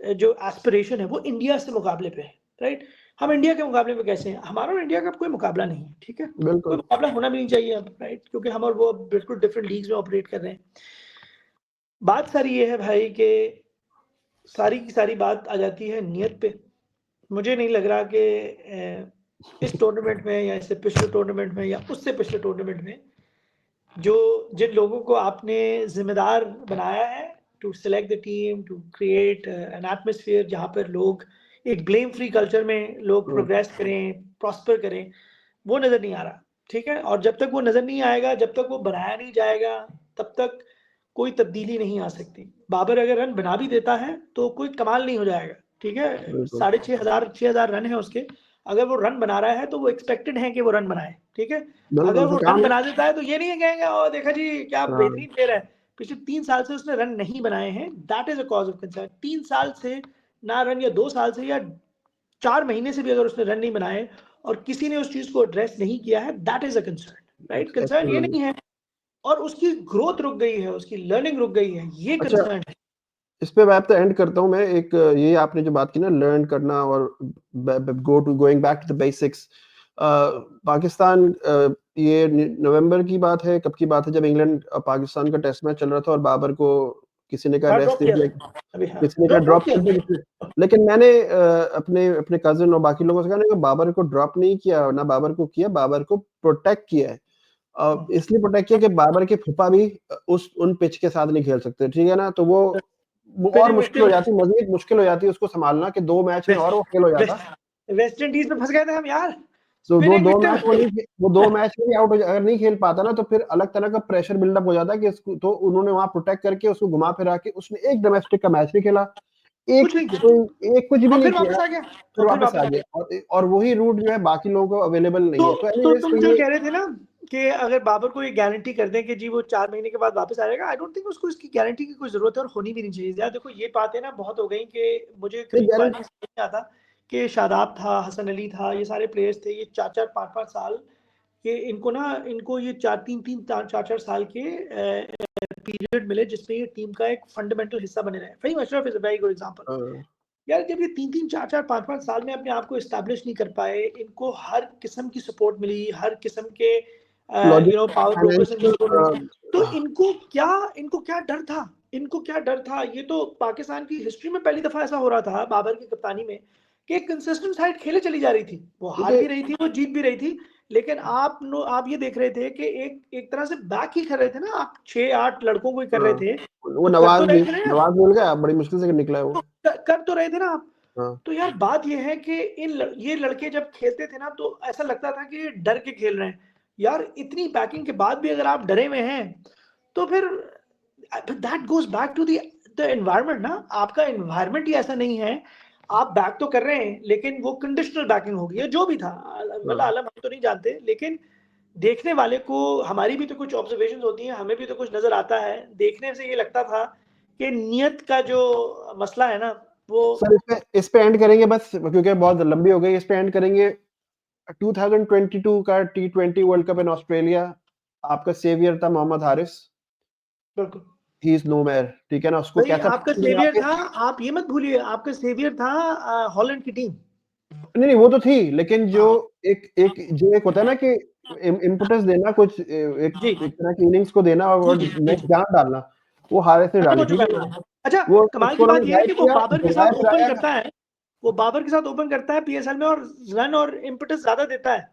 जो एस्पिरेशन है वो इंडिया से मुकाबले पे है, राइट? हम इंडिया के मुकाबले में कैसे हैं? हमारा और इंडिया का कोई मुकाबला नहीं है, ठीक है? कोई मुकाबला होना भी नहीं चाहिए अब, राइट? क्योंकि हम और वो बिल्कुल डिफरेंट लीग्स में ऑपरेट कर रहे हैं। बात सारी ये है भाई कि सारी की सारी बात आ जाती है नियत पे। मुझे नहीं लग रहा कि इस टूर्नामेंट में या इससे पिछले टूर्नामेंट में या उससे पिछले टूर्नामेंट में जो जिन लोगों को आपने जिम्मेदार बनाया है to select the team, to create an atmosphere जहाँ पर लोग एक ब्लेम फ्री कल्चर में लोग प्रोग्रेस करें, प्रॉस्पर करें, वो नज़र नहीं आ रहा, ठीक है? और जब तक वो नज़र नहीं आएगा, जब तक वो बनाया नहीं जाएगा, तब तक कोई तब्दीली नहीं आ सकती। बाबर अगर रन बना भी देता है, तो कोई कमाल नहीं हो जाएगा, ठीक है? बिल्कुल 6,500 रन है उसके, अगर वो रन बना रहा है, तो वो एक्सपेक्टेड है कि वो रन बनाए, ठीक है? बिल्कुल अगर उसका वो रन काम है। बना देता है, तो ये नहीं है कहेंगे, "ओह! देखा जी, क्या हाँ बेहतरीन प्लेयर है।" पिछले 3 साल से उसने रन नहीं बनाए हैं, that is a cause of concern. 3 साल से ना रन या 2 साल से या 4 महीने से भी अगर उसने रन नहीं बनाए और किसी ने उस चीज़ को एड्रेस नहीं किया है, that is a concern, right? Concern ये एक्चुअली नहीं है और उसकी ग्रोथ रुक गई है, उसकी लर्निंग रुक गई है, ये अच्छा, कंसर्न है। इस पे मैं तो एंड करता हूँ मैं। एक ये आपने जो बात की ना लर्न करना और going back to the basics. Pakistan ये नवंबर की बात है, कब की बात है, जब इंग्लैंड पाकिस्तान का टेस्ट मैच चल रहा था और बाबर को किसी ने कहा हाँ, रेस्ट ड्रॉप दे किया दिया, था। अभी हाँ, किसी ने कहा ड्रॉप ड्रॉप किया कर दिया, था। लेकिन मैंने अपने अपने कजिन और बाकी लोगों से कहा ना कि बाबर को ड्रॉप नहीं किया, ना बाबर को किया, बाबर को प्रोटेक्ट किया है। इसलिए प्रोटेक्ट किया कि बाबर के फूफा भी उस उन पिच के साथ नहीं खेल सकते, ठीक है ना? तो वो और फिर मुश्किल हो जाती, मज़ीद मुश्किल हो जाती है उसको सँभालना कि 2 मैच में और वो फेल हो जाता। वेस्ट इंडीज़ में फँस गए थे हम यार, तो वो स्पिनिंग 2 विकेट। मैच वो 2 मैच में भी आउट हो जा अगर नहीं खेल पाता ना, तो फिर अलग तरह का प्रेशर बिल्डअप हो जाता है कि इसको तो उन्होंने वहाँ प्रोटेक्ट करके उसको घुमा फिरा के उसने एक डोमेस्टिक का मैच नहीं खेला। कुछ नहीं किया एक कुछ भी और नहीं फिर किया, वापस आ गया फिर और फिर वापस वापस आ आ गया गया। और वही रूट जो है बाकी लोगों को अवेलेबल नहीं तो है। तो तो एनीवेज़ तुम तो जो ये कह रहे थे ना कि अगर बाबर को ये गारंटी कर दें कि जी वो 4 महीने के बाद वापस आएगा, आई डोंट थिंक उसको इसकी गारंटी की कोई ज़रूरत है और होनी भी नहीं चाहिए। यार देखो ये बातें ना बहुत हो गई कि मुझे नहीं कभी गारंटी पानी समझ नहीं आता कि शादाब था, हसन अली था, ये सारे प्लेयर्स थे, ये 4-4 5-5 साल ये इनको ये 4-4 साल के पीरियड मिले जिसमें ये टीम का एक फंडामेंटल हिस्सा बने रहे। Faheem Ashraf is a very good example. Uh, यार जब ये 3-3 4-4 5-5 साल में अपने आप को एस्टैब्लिश नहीं कर पाए, इनको हर किस्म की सपोर्ट मिली, हर किस्म के लॉजिक पावर ब्रोकर्स की फाइनेंशियल सपोर्ट मिली। तो इनको क्या डर था? इनको क्या डर था? ये तो पाकिस्तान की हिस्ट्री में पहली दफ़ा ऐसा हो रहा था बाबर की कप्तानी में कि एक कंसिस्टेंट साइड खेले चली जा रही थी। वो हार क्योंकि भी रही थी, वो जीत भी रही थी। लेकिन आप ये देख रहे थे कि एक एक तरह से बैक ही कर रहे थे ना आप 6-8 लड़कों को ही कर रहे हाँ, थे। वो तो कर तो रहे थे ना यार, नवाज़ मिल गया, बड़ी मुश्किल से निकला है वो। कर तो रहे थे ना आप। हाँ, तो यार बात ये है कि ये लड़के जब खेलते थे ना तो ऐसा लगता था कि डर के खेल रहे हैं। यार इतनी बैकिंग के बाद भी अगर आप डरे हुए हैं, तो फिर that goes back to the environment ना, आपका एनवायरनमेंट ही ऐसा नहीं है। आप बैक तो कर रहे हैं, लेकिन वो कंडीशनल बैकिंग हो गई है, जो भी था। वल्लाह हाँ। आलम हम तो नहीं जानते, लेकिन देखने वाले को हमारी भी तो कुछ ऑब्जर्वेशंस होती हैं, हमें भी तो कुछ नज़र आता है। देखने से ये लगता था कि नियत का जो मसला है ना, वो सर इस पे एंड करेंगे बस क्योंकि बहुत लंबी हो गई। इस पे एंड करेंगे। 2022 का T20 world cup in Australia, आपका सेवियर था मोहम्मद हारिस। बिल्कुल। ही इज नो मैर, ठीक है ना? उसको भाई कैसा आपका दिला सेवियर के था, आप ये मत भूलिए, आपका सेवियर था हॉलैंड की टीम। नहीं नहीं वो तो थी, लेकिन जो हाँ, एक होता है ना कि इम्पीटस देना कुछ एक जी, एक तरह की इनिंग्स को देना जी, और जी, जी, नई जी। जान डालना, वो हारिस ने खत्म डाली, हो ठीक चुका है है ना? वो। अच्छा, वो कमाल उसको की उन्होंने बात ये है गाइड कि वो किया, बाबर के घुमाया साथ ओपन फिराया। करता है, वो बाबर के साथ ओपन करता है पीएसएल में और रन और इम्पेटस ज़्यादा देता है।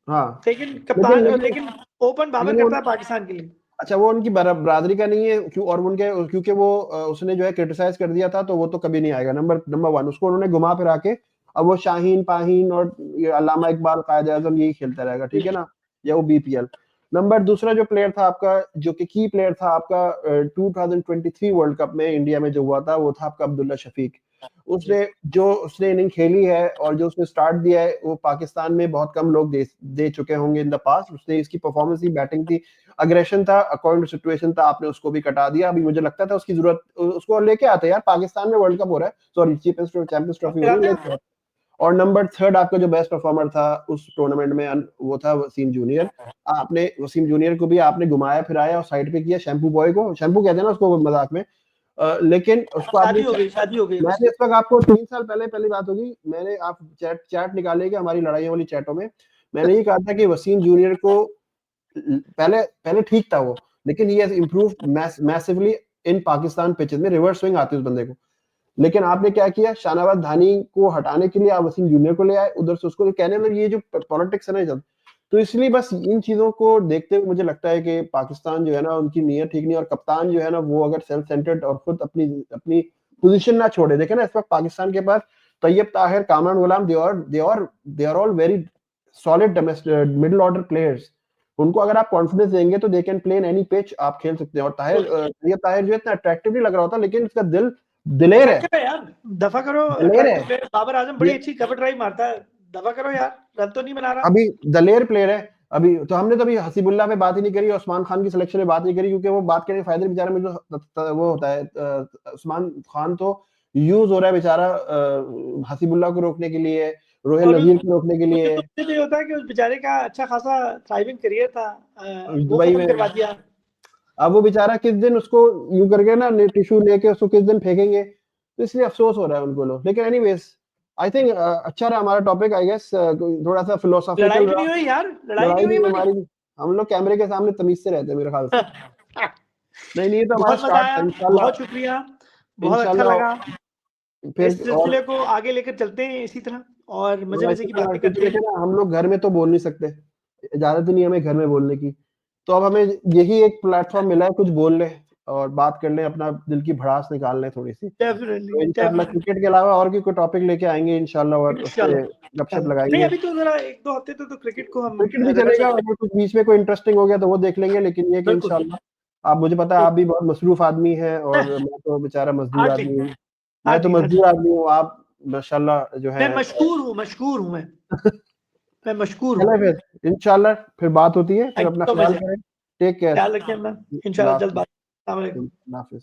हाँ, लेकिन लेकिन कप्तान लेकिन लेकिन ओपन बाबर लेकिन वो करता है पाकिस्तान के लिए। अच्छा वो उनकी बरादरी का नहीं है क्यों, और उनके क्योंकि वो उसने जो है क्रिटिसाइज कर दिया था, तो वो तो कभी नहीं आएगा नंबर 1। उसको उन्होंने घुमा फिरा के अब वो शाहीन पाहीन और ये अल्लामा इकबाल कायद आजम यही खेलता रहेगा, जी, ठीक है ना? या वो बीपीएल। नंबर दूसरा जो प्लेयर था आपका, जो कि की प्लेयर था आपका 2023 वर्ल्ड कप में इंडिया में जो हुआ था, वो था आपका अब्दुल्ला शफीक। जी। उसने इनिंग खेली है और जो उसने स्टार्ट दिया है, वो पाकिस्तान में बहुत कम लोग दे चुके होंगे इन द पास्ट। उसने इसकी परफॉर्मेंस थी, बैटिंग थी, अग्रेशन था, अकॉर्डिंग टू सिचुएशन था, आपने उसको भी कटा दिया। अभी मुझे लगता था उसकी जरूरत, उसको लेके आते यार, पाकिस्तान में वर्ल्ड कप हो रहा है, सॉरी चैंपियंस ट्रॉफी हो रही है, खिलाते हैं लेके आप? आते। और नंबर थर्ड आपका जो बेस्ट परफॉर्मर था उस टूर्नामेंट में वो था वसीम जूनियर। आपने वसीम जूनियर को भी आपने घुमाया फिराया और साइड पे किया, शैम्पू बॉय को, शैम्पू कहते हैं ना उसको मजाक में। लेकिन उसको आपने, शादी हो गई मैंने उसकी। इस वक्त आपको 3 साल पहले पहली बात होगी, मैंने आप चैट चैट निकालेंगे हमारी लड़ाइयों वाली चैटों में, मैंने ये कहा था कि वसीम जूनियर को पहले पहले ठीक था वो, लेकिन he has improved massively in Pakistan pitches में, रिवर्स स्विंग आती है उस बंदे को। लेकिन आपने क्या किया, शाहनवाज धानी को हटाने के लिए आप वसीम जूनियर को ले आए, उधर से उसको कहने में ये जो पॉलिटिक्स है ना, तो इसलिए बस इन चीज़ों को देखते हुए मुझे लगता है कि पाकिस्तान जो है ना, उनकी नीयत ठीक नहीं है और कप्तान जो है ना, वो अगर सेल्फ सेंटर्ड और खुद अपनी अपनी पोजीशन ना छोड़े। देखें ना, इस वक़्त पाकिस्तान के पास Tayyab Tahir, Kamran Ghulam, they are all very solid middle order players. उनको अगर आप कॉन्फिडेंस देंगे तो they can play in any pitch, आप खेल सकते हैं। और तैयब ताहिर जो है इतना अट्रैक्टिव नहीं लग रहा होता, लेकिन उसका दिल दिलेर है। यार दफा करो, दिलेर है। Attractive player. बाबर आजम बड़ी अच्छी कवर ड्राइव मारता है, दफा करो यार, रन तो नहीं बना रहा। अभी दलेर प्लेयर है। अभी तो हमने तो अभी हसीबुल्लाह पे बात ही नहीं करी, उस्मान खान की सिलेक्शन में बात नहीं करी, क्योंकि वो बात करने के फायदे बेचारे में जो वो होता है, उस्मान खान तो यूज हो रहा है बेचारा हसीबुल्लाह को रोकने के लिए, रोहिल नजीर को रोकने के लिए। तो ये होता है कि उस बेचारे का अच्छा खासा थ्राइविंग करियर था, वो दुबई खत्म में करवा दिया। अब वो बेचारा किस दिन उसको यूं करके ना टिश्यू लेके उसको किस दिन फेंकेंगे, तो इसलिए अफसोस हो रहा है उनको लोग। लेकिन एनीवेज आई थिंक अच्छा रहा हमारा टॉपिक, आई गेस थोड़ा सा फिलोसॉफिकल लड़ाई भी रहा। नहीं हुई यार, लड़ाई नहीं लड़ाई हुई नहीं हमारी। हमारी, हम लोग कैमरे के सामने तमीज से रहते हैं मेरे ख्याल से। नहीं नहीं, ये तो हमारा बहुत मजा स्टार्ट आया, है इंशाल्लाह। बहुत शुक्रिया, बहुत अच्छा इंशाल्लाह लगा। इस फिर और सिलसिले को आगे लेकर चलते हैं इसी तरह, और मजे मजे की बातें क्योंकि करते देखे हैं। ना, हम लोग घर में तो बोल नहीं सकते, इजाजत ही नहीं हमें घर में बोलने की, तो अब हमें यही एक प्लेटफॉर्म मिला है, कुछ बोल लें और बात कर लें, अपना दिल की भड़ास निकाल लें थोड़ी सी। डेफिनेटली तो इंशाल्लाह क्रिकेट के अलावा और भी कोई टॉपिक लेके आएंगे इंशाल्लाह, और उस पे गपशप नहीं, लगाएंगे। अभी तो जरा 1-2 हफ्ते तो क्रिकेट को हम क्रिकेट भी रगड़ चलेगा, सकते और कुछ बीच में कोई इंटरेस्टिंग हो गया तो वो देख लेंगे, लेकिन ये कि बिल्कुल। इंशाल्लाह आप, मुझे पता है आप भी बहुत मसरूफ आदमी हैं और मैं तो बेचारा मजदूर हार्डली आदमी हूँ। मैं तो हार्डली मजदूर आदमी हूँ, आप माशाल्लाह जो मैं है। मशकूर हूँ मैं मशकूर चलें हूँ। फिर इंशाल्लाह फिर बात होती है, फिर थैंक अपना यू सो ख्याल मच, करें। Take care. ख्याल रखिए अपना, इंशाल्लाह जल्द बात। अस्सलाम वालेकुम। अल्लाह हाफ़िज़।